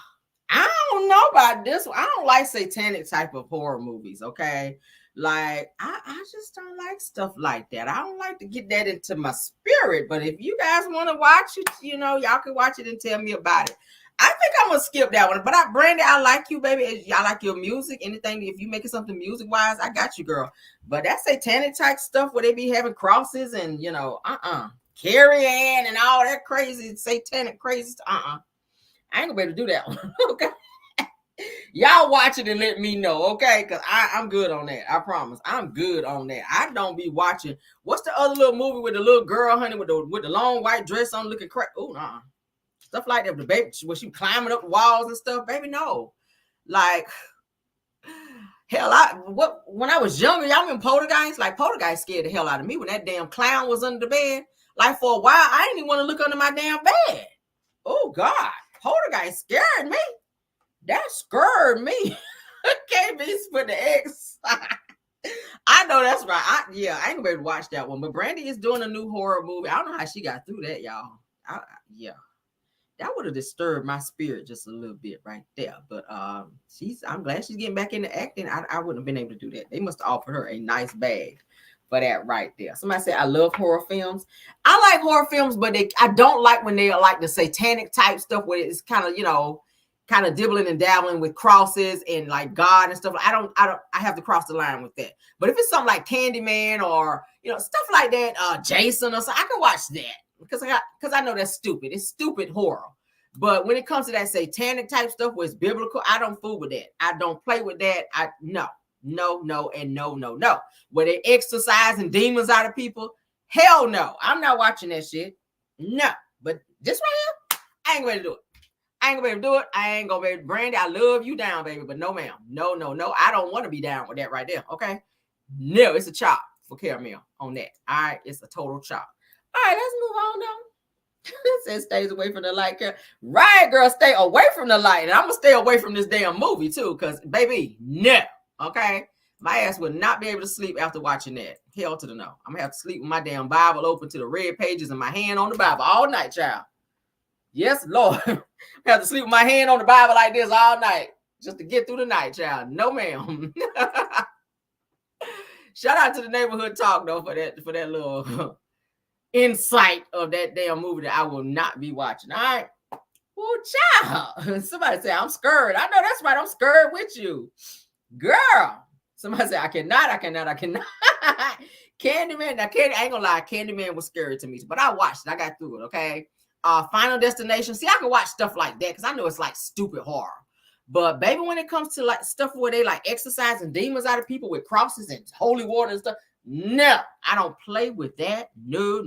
I don't know about this one. I don't like satanic type of horror movies, okay? Like, I just don't like stuff like that. I don't like to get that into my spirit. But if you guys want to watch it, you know, y'all can watch it and tell me about it. I think I'm going to skip that one. But Brandy, I like you, baby. I like your music. Anything, if you making something music-wise, I got you, girl. But that satanic type stuff where they be having crosses and, you know, Carrie Ann and all that crazy satanic crazy stuff, I ain't gonna be able to do that one. Okay. Y'all watch it and let me know, okay? Because I'm good on that. I promise. I'm good on that. I don't be watching. What's the other little movie with the little girl, honey, with the long white dress on looking crack? Oh, stuff like that. The baby, when she climbing up the walls and stuff, baby, no. Like, hell, when I was younger, y'all remember Poltergeist? Like, Poltergeist scared the hell out of me when that damn clown was under the bed. Like, for a while, I didn't even want to look under my damn bed. Oh, God. Poltergeist scared me. That scared me. KB for the X. I know that's right. I ain't gonna be able to watch that one. But Brandy is doing a new horror movie. I don't know how she got through that, y'all. That would have disturbed my spirit just a little bit right there. But I'm glad she's getting back into acting. I wouldn't have been able to do that. They must have offered her a nice bag for that right there. Somebody said, I love horror films. I like horror films, but I don't like when they are like the satanic type stuff where it's kind of, you know, kind of dibbling and dabbling with crosses and like God and stuff. I have to cross the line with that. But if it's something like Candyman or, you know, stuff like that, Jason or something, I can watch that because I know that's stupid. It's stupid horror. But when it comes to that satanic type stuff where it's biblical, I don't fool with that. I don't play with that. No, and no. Where they exorcising demons out of people, hell no. I'm not watching that shit. No. But this right here, I ain't going to do it. I ain't gonna be able to do it. I ain't gonna be able to. Brandy, I love you down, baby, but no, ma'am. No. I don't want to be down with that right there, okay? No, it's a chop for caramel on that. All right, it's a total chop. All right, let's move on now. It says stays away from the light. Right, girl, stay away from the light. And I'm gonna stay away from this damn movie too, because, baby, no, okay? My ass would not be able to sleep after watching that. Hell to the no. I'm gonna have to sleep with my damn Bible open to the red pages and my hand on the Bible all night, child. Yes, Lord. I have to sleep with my hand on the Bible like this all night just to get through the night, child. No, ma'am. Shout out to the neighborhood talk, though, for that little insight of that damn movie that I will not be watching. All right. Oh, child. Somebody say, I'm scared. I know that's right. I'm scared with you. Girl. Somebody say, I cannot. Candyman. Now, I ain't gonna lie. Candyman was scary to me, but I watched it. I got through it, okay? Final Destination. See, I can watch stuff like that because I know it's like stupid horror. But baby, when it comes to like stuff where they like exorcising demons out of people with crosses and holy water and stuff, no, I don't play with that. No,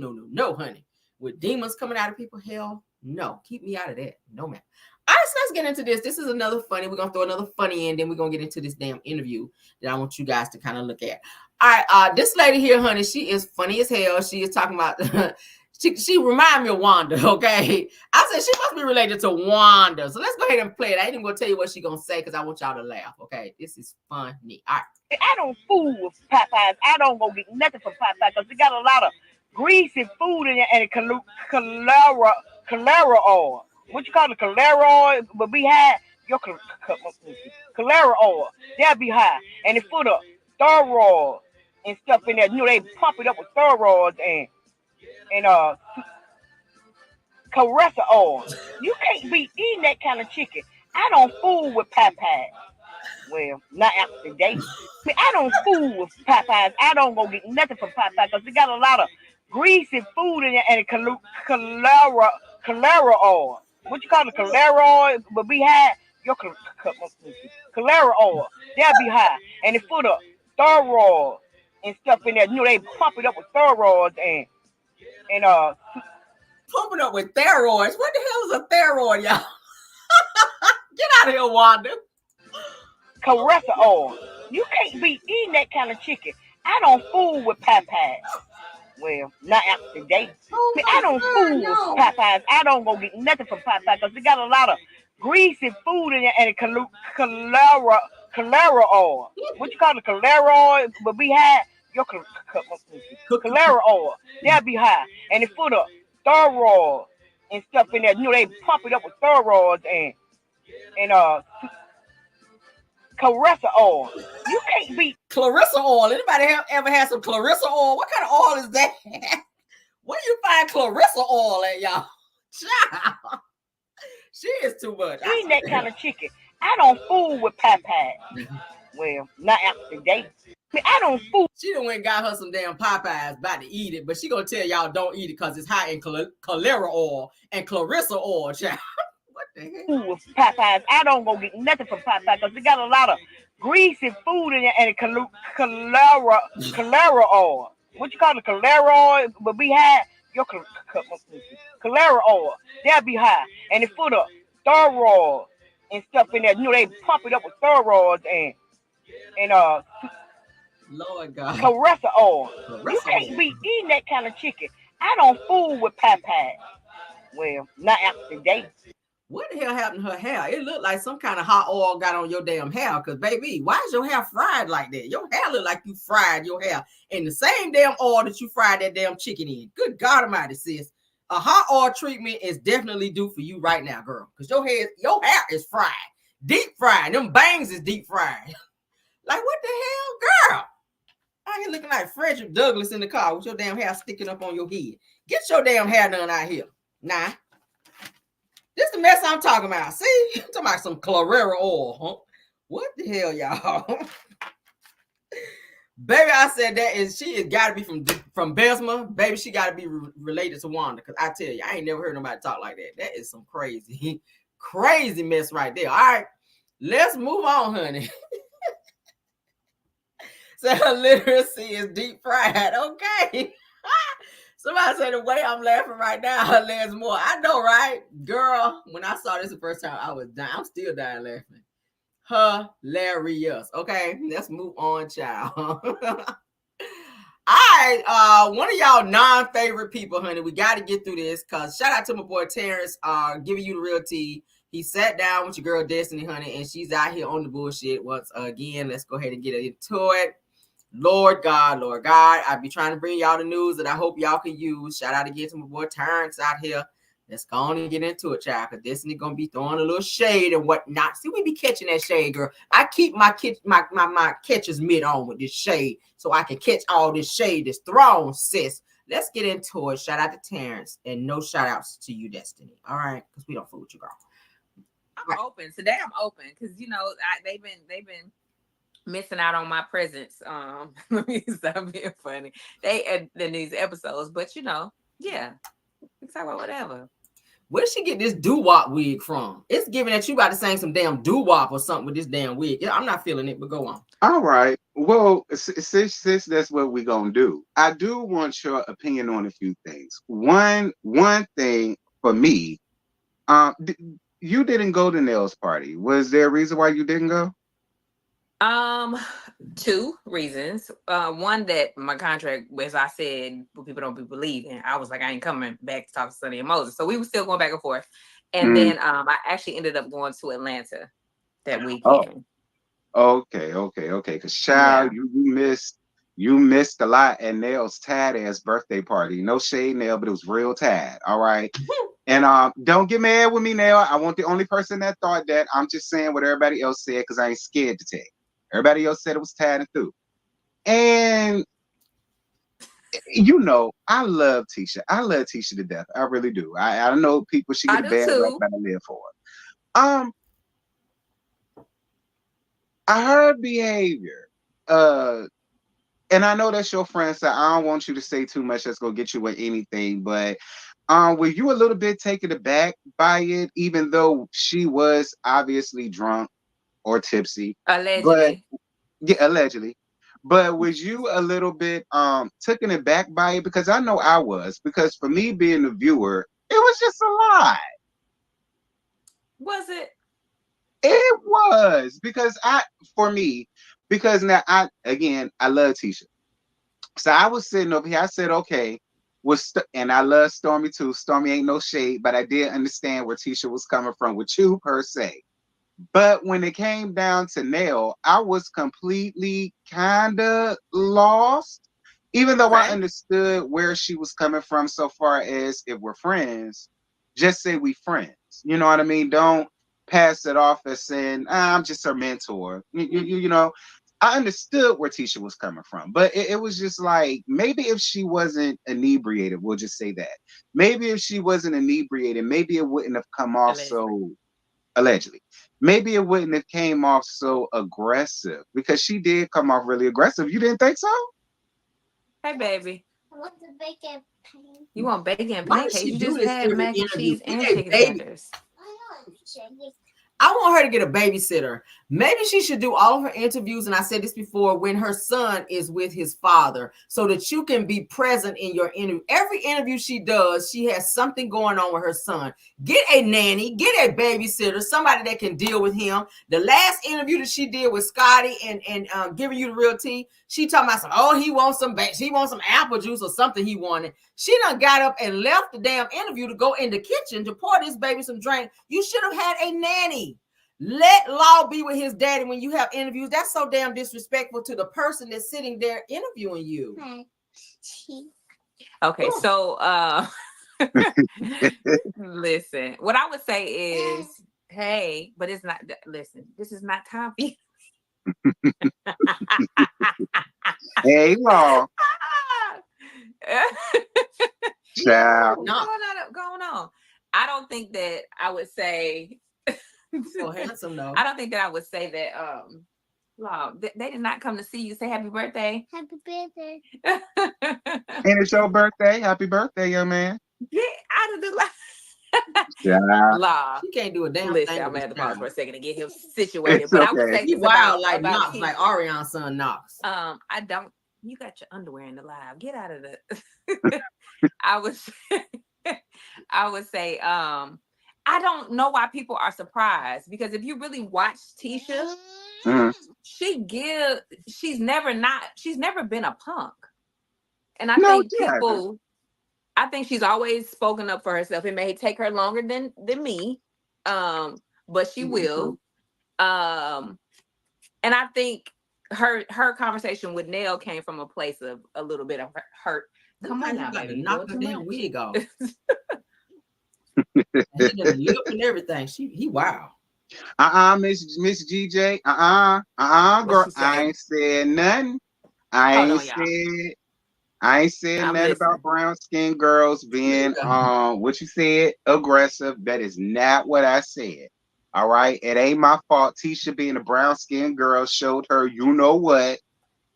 honey. With demons coming out of people, hell no. Keep me out of that. No, man. All right, so let's get into this. This is another funny. We're gonna throw another funny in, then we're gonna get into this damn interview that I want you guys to kind of look at. All right, this lady here, honey, she is funny as hell. She is talking about She remind me of Wanda, okay? I said she must be related to Wanda. So let's go ahead and play it. I ain't even gonna tell you what she's gonna say because I want y'all to laugh, okay? This is funny. All right. I don't fool with Popeyes. I don't go get nothing from Popeyes because they got a lot of greasy food in it and cholera oil. What you call it, cholera oil? But be high. Your cholera oil, they'll be high. And it's full of steroids and stuff in there. You know, they pump it up with steroids and Caressa oil. You can't be eating that kind of chicken. I don't fool with Popeyes. Well, not after today. I don't fool with Popeyes. I don't go get nothing from Popeyes because they got a lot of greasy food in it and cholera oil. What you call it, cholera oil? But be high. Your cholera oil, they'll be high. And it's full of steroids and stuff in there. You know, they pump it up with steroids and pumping up with steroids. What the hell is a steroid, y'all? Get out of here, Wanda. Caressa oil. You can't be eating that kind of chicken. I don't fool with Popeyes. Well, not after today. Oh I my don't fool with God, no. Popeyes. I don't go get nothing from Popeyes because they got a lot of greasy food in it and cholera oil. What you call it, cholera oil? But we had your cholera oil. That'll be high. And they put a thorough and stuff in there. You know, they pump it up with thorough and Clarissa oil. You can't beat Clarissa oil. Anybody ever had some Clarissa oil? What kind of oil is that? Where you find Clarissa oil at, y'all? Child. She is too much. eating that kind of chicken. I don't fool with Popeyes. Well, not after today. I don't fool. She done went and got her some damn Popeyes, about to eat it, but she gonna tell y'all don't eat it because it's high in cholera oil and Clarissa oil, child. What the heck? With Popeyes. I don't go get nothing from Popeyes because they got a lot of greasy food in it and cholera oil. What you call it, cholera oil? But we had your cholera oil. That'll be high. And they put a thorough and stuff in there. You know, they pump it up with thorough and Lord God. Clarissa oil. Clarissa You can't oil. be eating that kind of chicken. I don't fool with Popeyes. Well, not after today. What the hell happened to her hair? It looked like some kind of hot oil got on your damn hair. Cause baby, why is your hair fried like that? Your hair look like you fried your hair in the same damn oil that you fried that damn chicken in. Good God Almighty, sis. A hot oil treatment is definitely due for you right now, girl. Cause your hair is fried, deep fried. Them bangs is deep fried. Like what the hell, girl? Out here looking like Frederick Douglass in the car with your damn hair sticking up on your head. Get your damn hair done out here. Nah. This the mess I'm talking about. See? I'm talking about some cholera oil, huh? What the hell, y'all? Baby, I said she has got to be from Besma. Baby, she got to be related to Wanda. Because I tell you, I ain't never heard nobody talk like that. That is some crazy, crazy mess right there. All right, let's move on, honey. So her literacy is deep fried. Okay. Somebody said the way I'm laughing right now, her legs more. I know, right? Girl, when I saw this the first time, I was dying. I'm still dying laughing. Hilarious. Okay, let's move on, child. All right, one of y'all non-favorite people, honey. We got to get through this because shout out to my boy Terrence, giving you the real tea. He sat down with your girl Destiny, honey, and she's out here on the bullshit once again. Let's go ahead and get into it. Lord God, I be trying to bring y'all the news that I hope y'all can use. Shout out again to my boy Terrence out here. Let's go on and get into it, child, because Destiny gonna be throwing a little shade and whatnot. See, we be catching that shade, girl. I keep my catcher's mitt on with this shade so I can catch all this shade that's thrown, sis. Let's get into it. Shout out to Terrence and no shout outs to you, Destiny. All right, because we don't fool with you, girl. I'm open today. I'm open because they've been missing out on my presence. Stop being funny. They in these episodes, but yeah, we talk about whatever. Where did she get this doo-wop wig from? It's giving that you about to sing some damn doo-wop or something with this damn wig. Yeah, I'm not feeling it, but go on. All right. Well, since that's what we're gonna do, I do want your opinion on a few things. One thing for me, you didn't go to Nell's party. Was there a reason why you didn't go? Two reasons. One, that my contract, as I said, people don't be believing. I was like, I ain't coming back to talk to Sonny and Moses. So we were still going back and forth. And then I actually ended up going to Atlanta that weekend. Okay. Because child, you missed a lot at Nell's tad ass birthday party. No shade, Nell, but it was real tad. All right. And don't get mad with me, Nell. I want the only person that thought that. I'm just saying what everybody else said because I ain't scared to tell you. Everybody else said it was tad and through. And I love Tisha. I love Tisha to death. I really do. I know people, she get a bad rap, but I live for it. Her behavior, and I know that's your friend, so I don't want you to say too much that's gonna get you with anything, but were you a little bit taken aback by it, even though she was obviously drunk or tipsy? Allegedly. Allegedly. But was you a little bit taken aback by it? Because I know I was, because for me being a viewer, it was just a lie. Was it? It was, because now I love Tisha. So I was sitting over here. I said, okay, and I love Stormy too. Stormy ain't no shade, but I did understand where Tisha was coming from with you per se. But when it came down to Nell, I was completely kind of lost. Even though I understood where she was coming from so far as if we're friends, just say we friends. You know what I mean? Don't pass it off as saying, I'm just her mentor. You know, I understood where Tisha was coming from. But it was just like, maybe if she wasn't inebriated, we'll just say that. Maybe if she wasn't inebriated, maybe it wouldn't have come off so... Allegedly, maybe it wouldn't have came off so aggressive, because she did come off really aggressive. You didn't think so? Hey, baby. I want the bacon pancakes. You want bacon and Why does pancakes? she You do just this had every mac and interview? cheese and Get a chicken baby. tenders. I want her to get a babysitter. Maybe she should do all of her interviews, and I said this before, when her son is with his father, so that you can be present in your interview. Every interview she does, she has something going on with her son. Get a nanny, get a babysitter, somebody that can deal with him. The last interview that she did with Scotty and Giving You the Real Tea, she talking about he wants some apple juice or something he wanted. She done got up and left the damn interview to go in the kitchen to pour this baby some drink. You should have had a nanny. Let Law be with his daddy when you have interviews. That's so damn disrespectful to the person that's sitting there interviewing you. Okay, so listen, what I would say is, hey, but it's not, listen, this is not time for you. Hey, Law. Child. What's going on? I don't think that I would say so handsome though. I don't think that I would say that Law, they did not come to see you. Say happy birthday. Happy birthday. And it's your birthday. Happy birthday, young man. Get out of the life. Yeah. Law. She can't do a damn Listen, thing. I'm gonna have to pause for a second to get him situated. It's but okay. I would say He this wild about Knox, him. like Orion's son Knox. I don't. You got your underwear in the live. Get out of the. I would say, I don't know why people are surprised, because if you really watch Tisha, she's never been a punk. And I think people, I think she's always spoken up for herself. It may take her longer than me, but she will. And I think her conversation with Nell came from a place of a little bit of hurt. Come on now, baby. Knock the damn wig off. He done lip and everything. He wow. Miss GJ. Girl. I ain't said nothing. I ain't said nothing about brown skinned girls being what you said, aggressive. That is not what I said. All right. It ain't my fault. Tisha being a brown skinned girl showed her, you know what?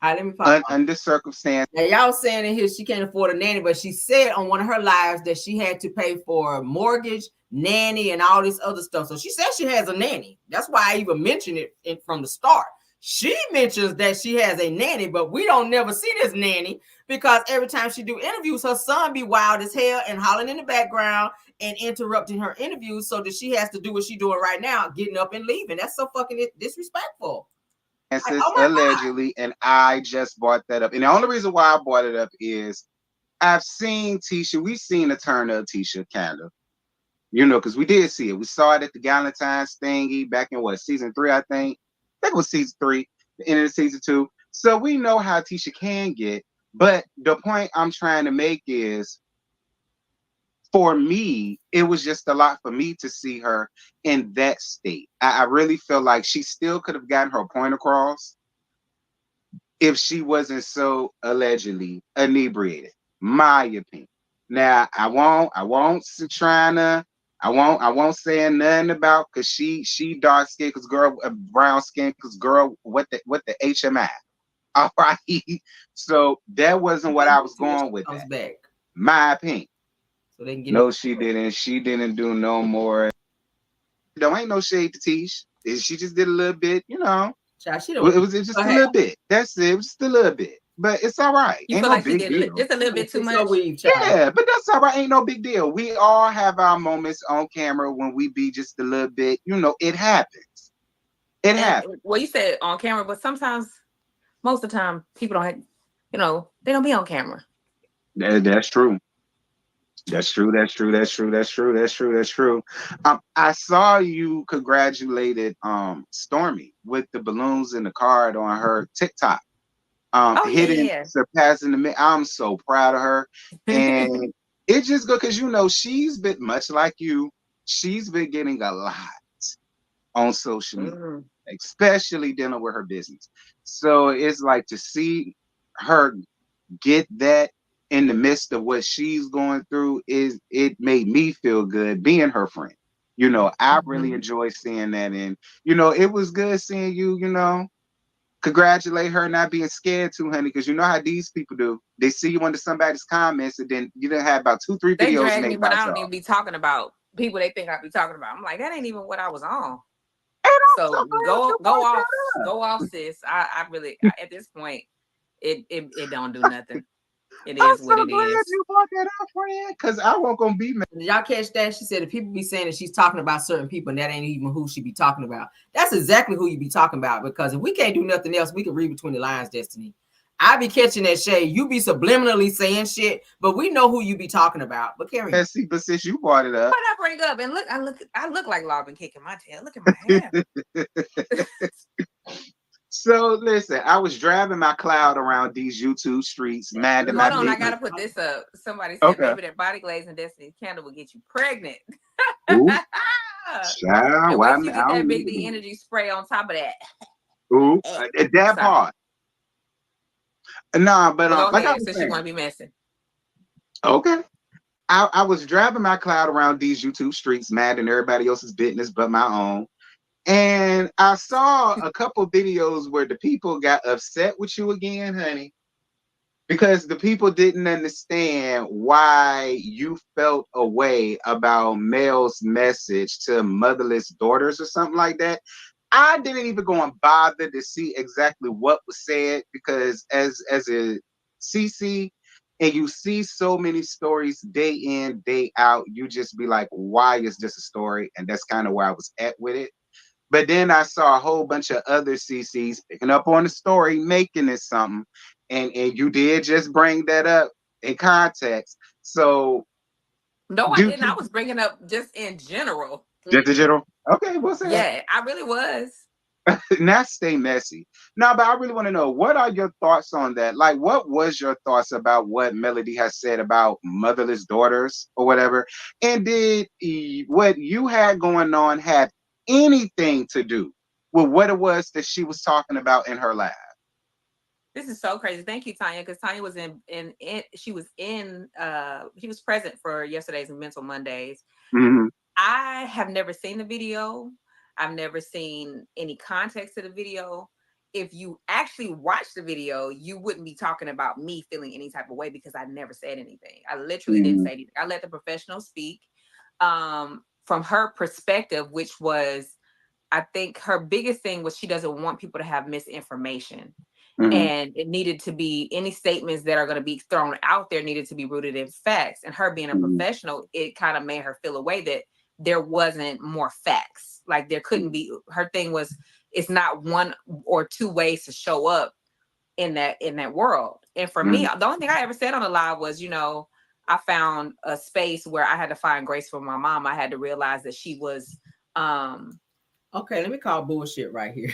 Let me under circumstance. Now y'all saying in here she can't afford a nanny, but she said on one of her lives that she had to pay for a mortgage, nanny, and all this other stuff. So she says she has a nanny. That's why I even mentioned it from the start. She mentions that she has a nanny, but we don't never see this nanny, because every time she do interviews, her son be wild as hell and hollering in the background and interrupting her interviews, so that she has to do what she's doing right now, getting up and leaving. That's so fucking disrespectful. Allegedly, and I just brought that up. And the only reason why I brought it up is I've seen Tisha. We've seen the turn of Tisha, kind of, because we did see it. We saw it at the Galentine's thingy back in season 3, I think. I think it was season 3, the end of season 2. So we know how Tisha can get. But the point I'm trying to make is, for me, it was just a lot for me to see her in that state. I really feel like she still could have gotten her point across if she wasn't so allegedly inebriated. My opinion. Now, I won't say nothing about, because she dark skinned, because girl, brown skin, because girl, what the HMI. All right. So that wasn't what I was going with. That. My opinion. So they can get she didn't. She didn't do no more. There ain't no shade to Tish. She just did a little bit, Child, it was just a little bit. That's it. It was just a little bit. But it's all right. You ain't feel no like big she deal. did just a little bit too much? Yeah, but that's all right. Ain't no big deal. We all have our moments on camera when we be just a little bit, it happens. It happens. Well, you said on camera, but sometimes, most of the time, people don't they don't be on camera. That's true. That's true. That's true. That's true. That's true. That's true. That's true. I saw you congratulated Stormy with the balloons in the card on her TikTok. Hitting, yeah. surpassing the. I'm so proud of her, and it just go because she's been much like you. She's been getting a lot on social media, especially dealing with her business. So it's like to see her get that in the midst of what she's going through it made me feel good being her friend. I really enjoy seeing that, and it was good seeing you, congratulate her, not being scared too, honey, because you know how these people do. They see you under somebody's comments, and then you done have about 2-3 They videos drag me, made but by I don't y'all. even be talking about people they think I be talking about. I'm like, that ain't even what I was on. So go off, sis. I really at this point, it don't do nothing. It is what it is. You brought that up, friend, because I won't gonna be mad. Did y'all catch that? She said if people be saying that she's talking about certain people and that ain't even who she be talking about. That's exactly who you be talking about, because if we can't do nothing else, we can read between the lines, Destiny. I be catching that shade. You be subliminally saying shit, but we know who you be talking about. But Carrie, but since you brought it up, what I bring up, and I look like Law been kicking my tail. Look at my hair. So listen, I was driving my cloud around these YouTube streets, mad at Hold on, I gotta put this up. Somebody said maybe that body glaze and Destiny's candle will get you pregnant. Ooh, and why once you get that Big D energy spray on top of that. Ooh, that part. Nah, but Go like I ahead, was since saying, you want to be messing. Okay. I was driving my cloud around these YouTube streets, mad at everybody else's business but my own. And I saw a couple videos where the people got upset with you again, honey, because the people didn't understand why you felt a way about Mel's message to motherless daughters or something like that. I didn't even go and bother to see exactly what was said, because as a CC, and you see so many stories day in, day out, you just be like, why is this a story? And that's kind of where I was at with it. But then I saw a whole bunch of other CCs picking up on the story, making it something. And you did just bring that up in context. So no, I didn't. I was bringing up just in general. Just in general? Okay, we'll say that. Yeah, I really was. Not stay messy. No, but I really want to know, what are your thoughts on that? Like, what was your thoughts about what Melody has said about motherless daughters or whatever? And did what you had going on have anything to do with what it was that she was talking about in her live? This is so crazy. Thank you, Tanya, because Tanya was she was present for yesterday's Mental Mondays. Mm-hmm. I have never seen the video. I've never seen any context to the video. If you actually watch the video, you wouldn't be talking about me feeling any type of way, because I never said anything. I literally didn't say anything. I let the professional speak from her perspective, which was, I think her biggest thing was she doesn't want people to have misinformation. Mm-hmm. And it needed to be, any statements that are going to be thrown out there needed to be rooted in facts. And her being a professional, it kind of made her feel a way that there wasn't more facts. Like there couldn't be. Her thing was, it's not one or two ways to show up in that world. And for me, the only thing I ever said on the live was, I found a space where I had to find grace for my mom. I had to realize that she was okay, let me call bullshit right here.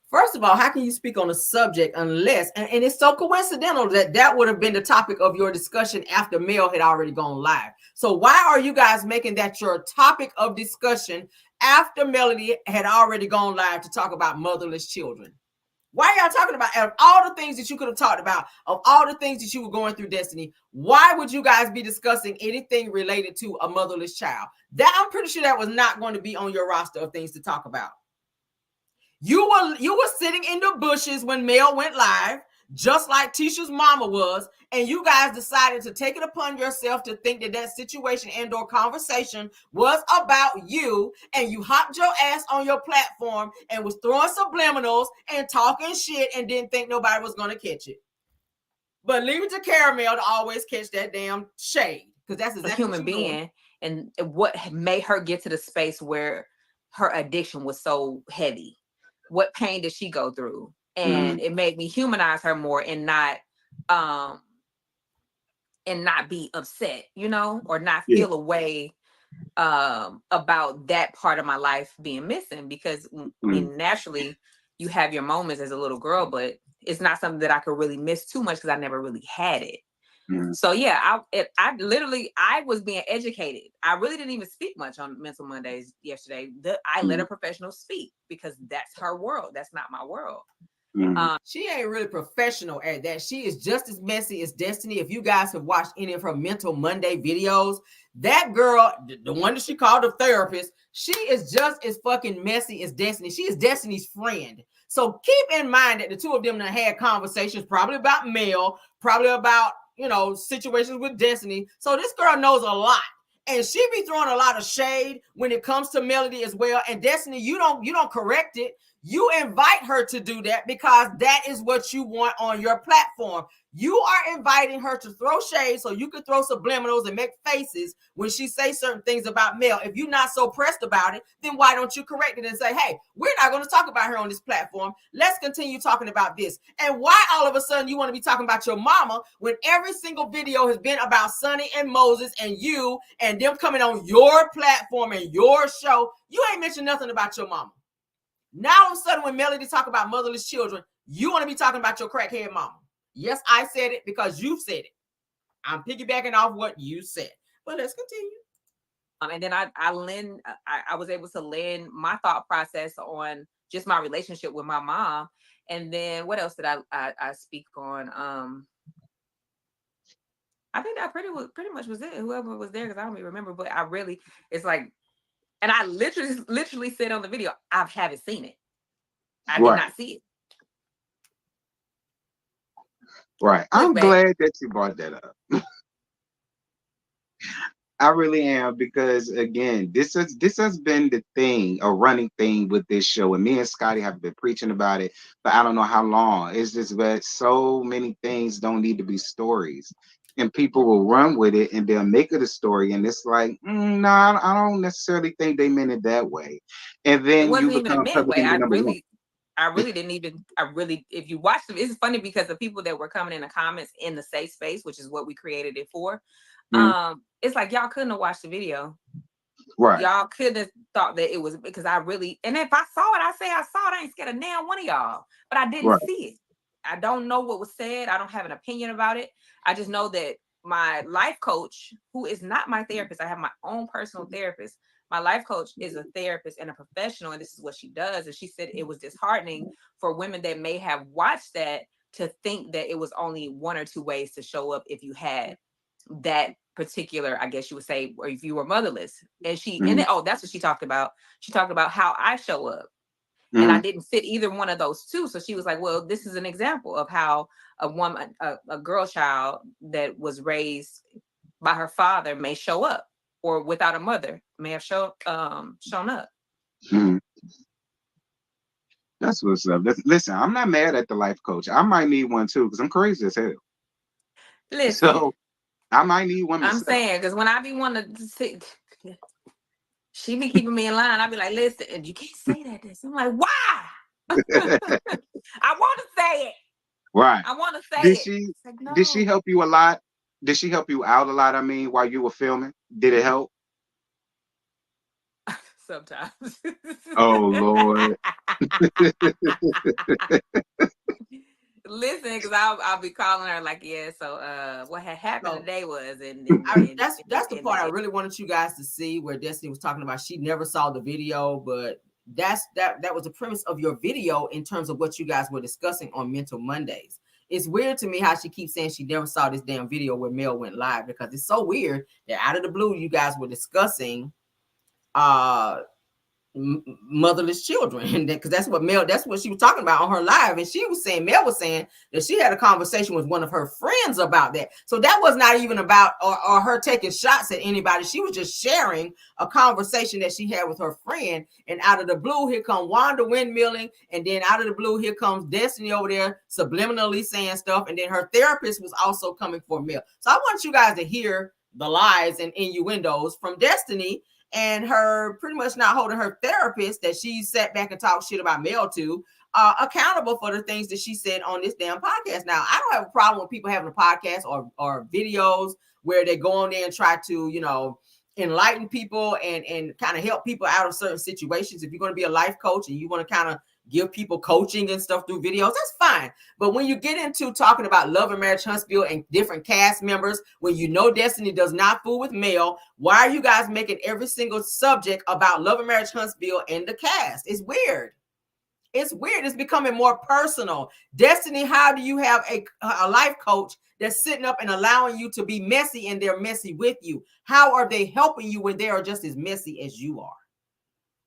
First of all, how can you speak on a subject unless, and it's so coincidental that would have been the topic of your discussion after Mel had already gone live. So why are you guys making that your topic of discussion after Melody had already gone live to talk about motherless children? Why are y'all talking about, of all the things that you could have talked about, of all the things that you were going through, Destiny, why would you guys be discussing anything related to a motherless child? That, I'm pretty sure that was not going to be on your roster of things to talk about. You were sitting in the bushes when Mel went live, just like Tisha's mama was, and you guys decided to take it upon yourself to think that situation and or conversation was about you, and you hopped your ass on your platform and was throwing subliminals and talking shit and didn't think nobody was going to catch it. But leave it to Caramel to always catch that damn shade, because that's exactly a human being. And what made her get to the space where her addiction was so heavy? What pain did she go through? and it made me humanize her more and not be upset, you know, or not feel a way about that part of my life being missing, because I mean, naturally you have your moments as a little girl, but it's not something that I could really miss too much because I never really had it. So yeah, I was being educated. I really didn't even speak much on Mental Mondays yesterday. I let a professional speak because that's her world. That's not my world. She ain't really professional at that. She is just as messy as Destiny. If you guys have watched any of her Mental Monday videos, that girl, the one that she called a therapist, she is just as fucking messy as Destiny. She is Destiny's friend. So keep in mind that the two of them had conversations probably about Mel, probably about, you know, situations with Destiny. So this girl knows a lot. And she be throwing a lot of shade when it comes to Melody as well. And Destiny, you don't correct it. You invite her to do that because that is what you want on your platform. You are inviting her to throw shade so you can throw subliminals and make faces when she says certain things about Mel. If you're not so pressed about it, then why don't you correct it and say, hey, we're not going to talk about her on this platform. Let's continue talking about this. And why all of a sudden you want to be talking about your mama when every single video has been about Sonny and Moses and you and them coming on your platform and your show? You ain't mentioned nothing about your mama. Now all of a sudden when Melody talk about motherless children, you want to be talking about your crackhead mama. Yes, I said it because you said it. I'm piggybacking off what you said. But let's continue. And then I was able to lend my thought process on just my relationship with my mom. And then what else did I speak on? I think that pretty much was it. Whoever was there, because I don't even remember. But it's like, and I literally said on the video, I haven't seen it. I did not see it. Right. I'm glad that you brought that up. I really am, because again, this has been the thing, a running thing with this show, and me and Scotty have been preaching about it, but I don't know how long. It's just that so many things don't need to be stories, and people will run with it and they'll make it a story, and it's like, no, I don't necessarily think they meant it that way. And then it wasn't you even a become meant way. I really didn't even, if you watch it, it's funny because the people that were coming in the comments in the safe space, which is what we created it for, it's like, y'all couldn't have watched the video. Right. Y'all could have thought that it was, because and if I saw it, I say I saw it. I ain't scared of damn one of y'all, but I didn't see it. I don't know what was said. I don't have an opinion about it. I just know that my life coach, who is not my therapist, I have my own personal therapist. My life coach is a therapist and a professional, and this is what she does. And she said it was disheartening for women that may have watched that to think that it was only one or two ways to show up if you had that particular, I guess you would say, or if you were motherless. And that's what she talked about. She talked about how I show up. And I didn't fit either one of those two. So she was like, well, this is an example of how a woman, a girl child that was raised by her father may show up, or without a mother may have shown up. That's what's up. Listen, I'm not mad at the life coach. I might need one too, because I'm crazy as hell. Listen, so I might need one myself. I'm saying, because when I be wanting to sit, she be keeping me in line. I be like, listen, you can't say that. I'm like, why? I want to say it. Right. I want to say it. Did she help you a lot? Did she help you out a lot? I mean, while you were filming, did it help? Sometimes. Oh Lord. Listen, because I'll be calling her like, yeah. So what had happened today was, and that's the part I really wanted you guys to see, where Destiny was talking about she never saw the video, but that was the premise of your video in terms of what you guys were discussing on Mental Mondays. It's weird to me how she keeps saying she never saw this damn video where Mel went live, because it's so weird that out of the blue you guys were discussing motherless children, because that's what she was talking about on her live. And Mel was saying that she had a conversation with one of her friends about that. So that was not even about or her taking shots at anybody. She was just sharing a conversation that she had with her friend. And out of the blue, here come Wanda windmilling, and then out of the blue, here comes Destiny over there subliminally saying stuff. And then her therapist was also coming for Mel. So I want you guys to hear the lies and innuendos from Destiny, and her pretty much not holding her therapist that she sat back and talked shit about Mel to, accountable for the things that she said on this damn podcast. Now, I don't have a problem with people having a podcast or videos where they go on there and try to, you know, enlighten people and kind of help people out of certain situations. If you're going to be a life coach and you want to kind of give people coaching and stuff through videos, that's fine. But when you get into talking about Love and Marriage Huntsville and different cast members, when you know Destiny does not fool with Mel, why are you guys making every single subject about Love and Marriage Huntsville and the cast? It's weird. It's weird. It's becoming more personal. Destiny, how do you have a life coach that's sitting up and allowing you to be messy and they're messy with you? How are they helping you when they are just as messy as you are?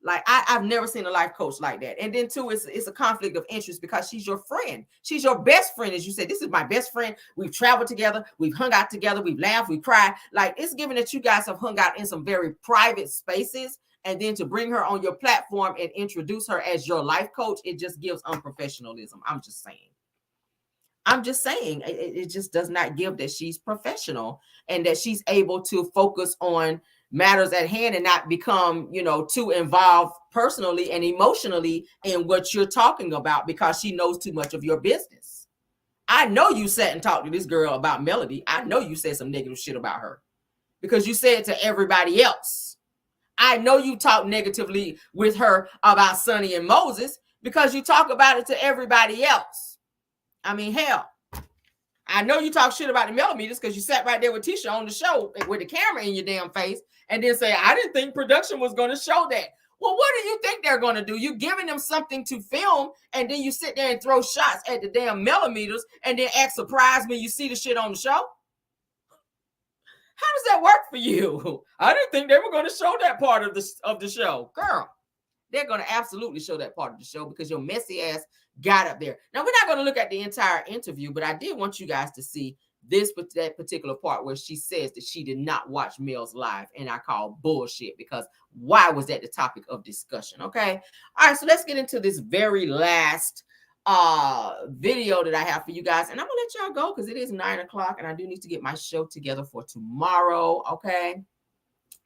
Like, I've never seen a life coach like that. And then too, it's a conflict of interest because she's your friend. She's your best friend. As you said, this is my best friend. We've traveled together. We've hung out together. We've laughed. We've cried. Like, it's given that you guys have hung out in some very private spaces. And then to bring her on your platform and introduce her as your life coach, it just gives unprofessionalism. I'm just saying. It just does not give that she's professional and that she's able to focus on matters at hand and not become, you know, too involved personally and emotionally in what you're talking about because she knows too much of your business. I know you sat and talked to this girl about Melody. I know you said some negative shit about her because you said it to everybody else. I know you talk negatively with her about Sonny and Moses because you talk about it to everybody else. I mean, hell, I know you talk shit about the millimeters because you sat right there with Tisha on the show with the camera in your damn face and then say, I didn't think production was going to show that. Well, what do you think they're going to do? You giving them something to film and then you sit there and throw shots at the damn millimeters and then act surprised when you see the shit on the show? How does that work for you? I didn't think they were going to show that part of the show. Girl, they're going to absolutely show that part of the show because your messy ass got up there. Now, we're not going to look at the entire interview, but I did want you guys to see that particular part where she says that she did not watch Mel's live, and I call bullshit because why was that the topic of discussion? Okay. All right. So let's get into this very last video that I have for you guys, and I'm gonna let y'all go because it is 9 o'clock and I do need to get my show together for tomorrow. Okay,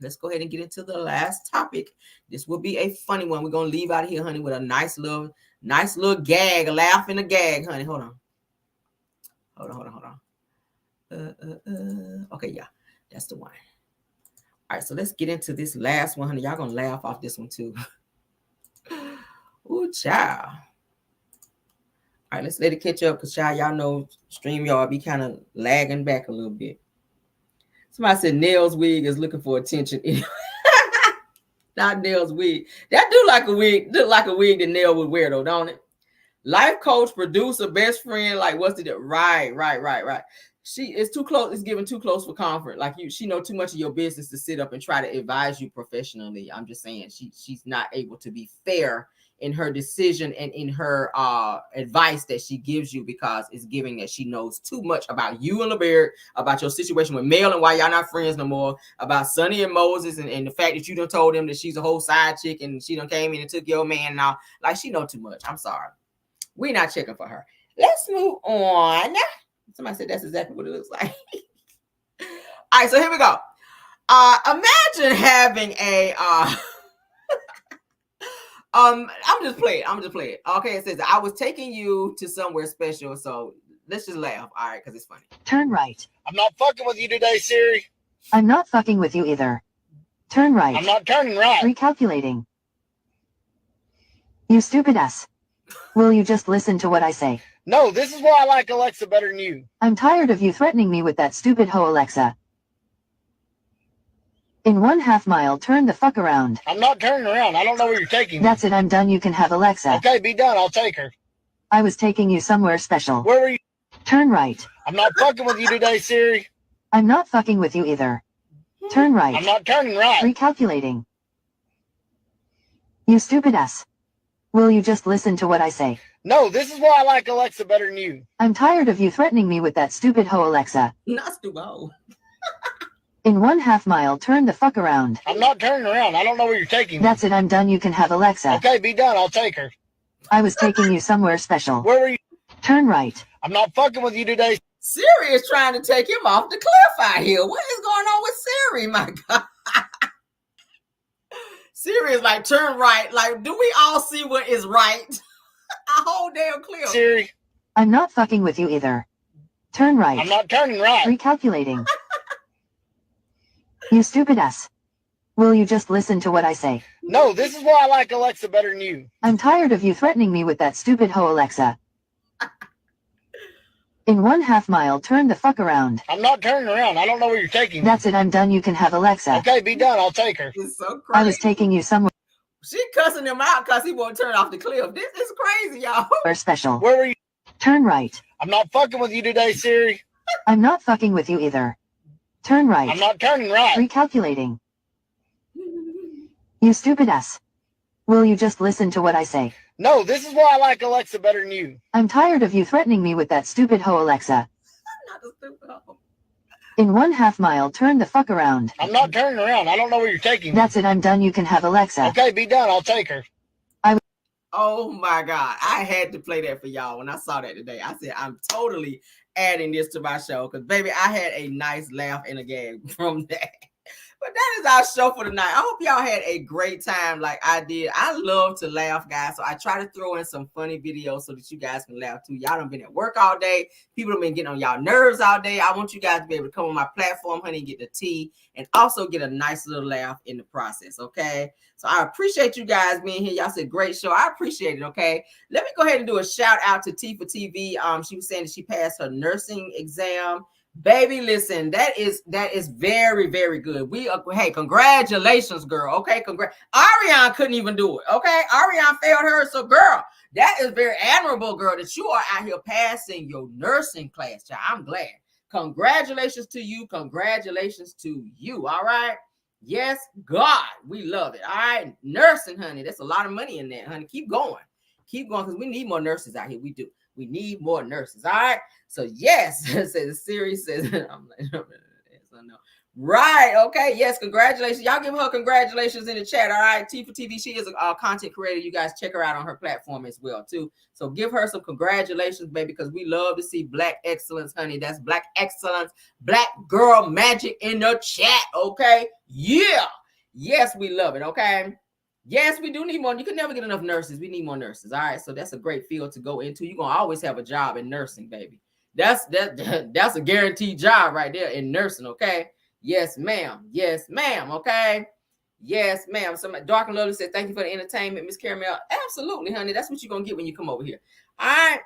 let's go ahead and get into the last topic. This will be a funny one. We're gonna leave out of here, honey, with a nice little gag, a laugh and a gag, honey. Hold on. Okay, yeah, that's the one. All right, so let's get into this last one, honey. Y'all gonna laugh off this one too. Ooh, child. All right, let's let it catch up because y'all know StreamYard be kind of lagging back a little bit. Somebody said Nell's wig is looking for attention. Not Nell's wig. That do like a wig that Nell would wear though, don't it? Life coach, producer, best friend, like what's it? Right. She is too close. It's giving too close for comfort. Like she know too much of your business to sit up and try to advise you professionally. I'm just saying she's not able to be fair in her decision and in her advice that she gives you because it's giving that she knows too much about you and LeBaird, about your situation with Mel and why y'all not friends no more, about Sonny and Moses and the fact that you done told him that she's a whole side chick and she done came in and took your man and all. Like she know too much. I'm sorry. We're not checking for her. Let's move on. Somebody said that's exactly what it looks like. All right, so here we go. Imagine having a I'm just playing. Okay, it says I was taking you to somewhere special, so let's just laugh. All right, because it's funny. Turn right. I'm not fucking with you today, Siri. I'm not fucking with you either. Turn right. I'm not turning right. Recalculating. You stupid ass. Will you just listen to what I say? No, this is why I like Alexa better than you. I'm tired of you threatening me with that stupid hoe Alexa. In 1/2 mile, turn the fuck around. I'm not turning around. I don't know where you're taking me. That's it, I'm done. You can have Alexa. Okay, be done. I'll take her. I was taking you somewhere special. Where were you? Turn right. I'm not fucking with you today, Siri. I'm not fucking with you either. Turn right. I'm not turning right. Recalculating. You stupid ass. Will you just listen to what I say? No, this is why I like Alexa better than you. I'm tired of you threatening me with that stupid hoe Alexa. Not stupid hoe. In 1/2 mile, turn the fuck around. I'm not turning around. I don't know where you're taking me. That's it, I'm done. You can have Alexa. Okay, be done. I'll take her. I was taking you somewhere special. Where were you? Turn right. I'm not fucking with you today. Siri is trying to take him off the cliff out here. What is going on with Siri, my God? Siri is like, turn right. Like, do we all see what is right? whole damn clip. Siri. I'm not fucking with you either. Turn right. I'm not turning right. Recalculating. You stupid ass. Will you just listen to what I say? No, this is why I like Alexa better than you. I'm tired of you threatening me with that stupid hoe Alexa. In 1/2 mile, turn the fuck around. I'm not turning around. I don't know where you're taking me. That's it, I'm done. You can have Alexa. Okay, be done. I'll take her. It's so crazy. I was taking you somewhere She cussing him out because he won't turn off the cliff. This is crazy, y'all. special. Where were you? Turn right. I'm not fucking with you today, Siri. I'm not fucking with you either. Turn right. I'm not turning right. Recalculating. You stupid ass. Will you just listen to what I say? No, this is why I like Alexa better than you. I'm tired of you threatening me with that stupid hoe Alexa. Not the stupid hoe. In 1/2 mile, turn the fuck around. I'm not turning around. I don't know where you're taking me. That's it, I'm done. You can have Alexa. Okay, be done. I'll take her. Oh my God. I had to play that for y'all when I saw that today. I said, I'm totally adding this to my show because, baby, I had a nice laugh and a gag from that. But that is our show for tonight. I hope y'all had a great time like I did. I love to laugh, guys. So I try to throw in some funny videos so that you guys can laugh too. Y'all done been at work all day. People have been getting on y'all nerves all day. I want you guys to be able to come on my platform, honey, and get the tea and also get a nice little laugh in the process, okay? So I appreciate you guys being here. Y'all said great show. I appreciate it, okay? Let me go ahead and do a shout out to T for TV. She was saying that she passed her nursing exam. Baby, listen, that is very, very good. Hey, congratulations, girl. Okay, Ariane couldn't even do it. Okay, Ariane failed her. So, girl, that is very admirable, girl, that you are out here passing your nursing class, child. I'm glad. Congratulations to you. Congratulations to you. All right. Yes, God, we love it. All right, nursing, honey. That's a lot of money in that, honey. Keep going, because we need more nurses out here. We do. We need more nurses. All right. So yes, says Siri says, I'm like, no. Right. Okay. Yes. Congratulations. Y'all give her congratulations in the chat. All right. T for TV. She is a content creator. You guys check her out on her platform as well too. So give her some congratulations, baby, because we love to see Black excellence, honey. That's Black excellence, Black girl magic in the chat. Okay. Yeah. Yes, we love it. Okay. Yes, we do need more. You can never get enough nurses. We need more nurses. All right. So that's a great field to go into. You're going to always have a job in nursing, baby. That's a guaranteed job right there in nursing. Okay. Yes, ma'am. Yes, ma'am. Okay. Yes, ma'am. Somebody, Dark and Lovely said, thank you for the entertainment, Miss Caramel. Absolutely, honey. That's what you're going to get when you come over here. All right.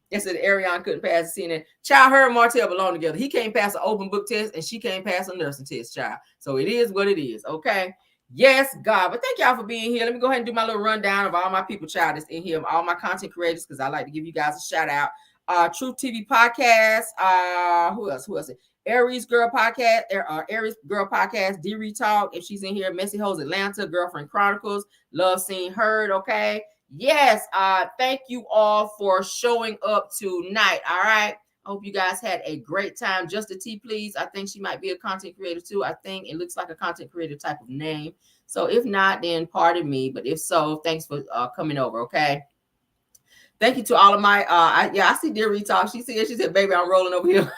They said Ariane couldn't pass the CNN. Child, her and Martell belong together. He can't pass an open book test and she can't pass a nursing test, child. So it is what it is. Okay. Yes, God. But thank y'all for being here. Let me go ahead and do my little rundown of all my people, child, that's in here, all my content creators, because I like to give you guys a shout out. Truth TV Podcast. Who else? Aries Girl Podcast. Aries Girl Podcast. D-Re Talk. If she's in here. Messy Hoes Atlanta. Girlfriend Chronicles. Love Seen Heard. Okay. Yes. Thank you all for showing up tonight. All right. I hope you guys had a great time. Just a T, please. I think she might be a content creator too. I think it looks like a content creator type of name. So if not, then pardon me. But if so, thanks for coming over. Okay. Thank you to all of my, I see Dear Talk. She said, baby, I'm rolling over here.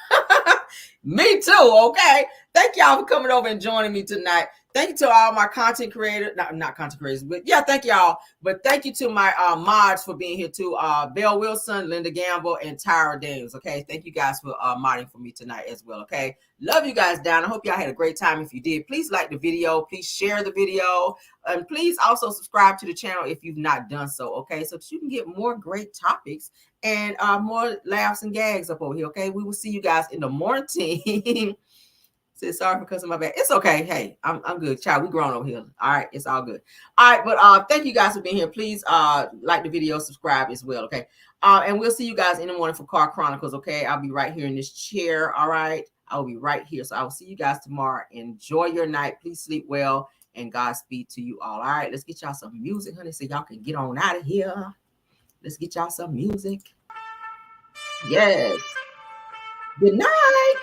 Me too. Okay. Thank y'all for coming over and joining me tonight. Thank you to all my content creators, not content creators, but yeah, thank y'all. But thank you to my mods for being here too. Belle Wilson, Linda Gamble, and Tyra Dames. Okay, thank you guys for modding for me tonight as well. Okay, love you guys down. I hope y'all had a great time. If you did, please like the video, please share the video, and please also subscribe to the channel if you've not done so. Okay, so that you can get more great topics and more laughs and gags up over here. Okay, we will see you guys in the morning. Said sorry for cussing my back. It's okay. Hey, I'm good. Child, we grown over here. All right, it's all good. All right, but thank you guys for being here. Please like the video, subscribe as well. Okay. And we'll see you guys in the morning for Car Chronicles. Okay. I'll be right here in this chair. All right. I'll be right here. So I will see you guys tomorrow. Enjoy your night. Please sleep well and Godspeed to you all. All right. Let's get y'all some music, honey, so y'all can get on out of here. Let's get y'all some music. Yes. Good night.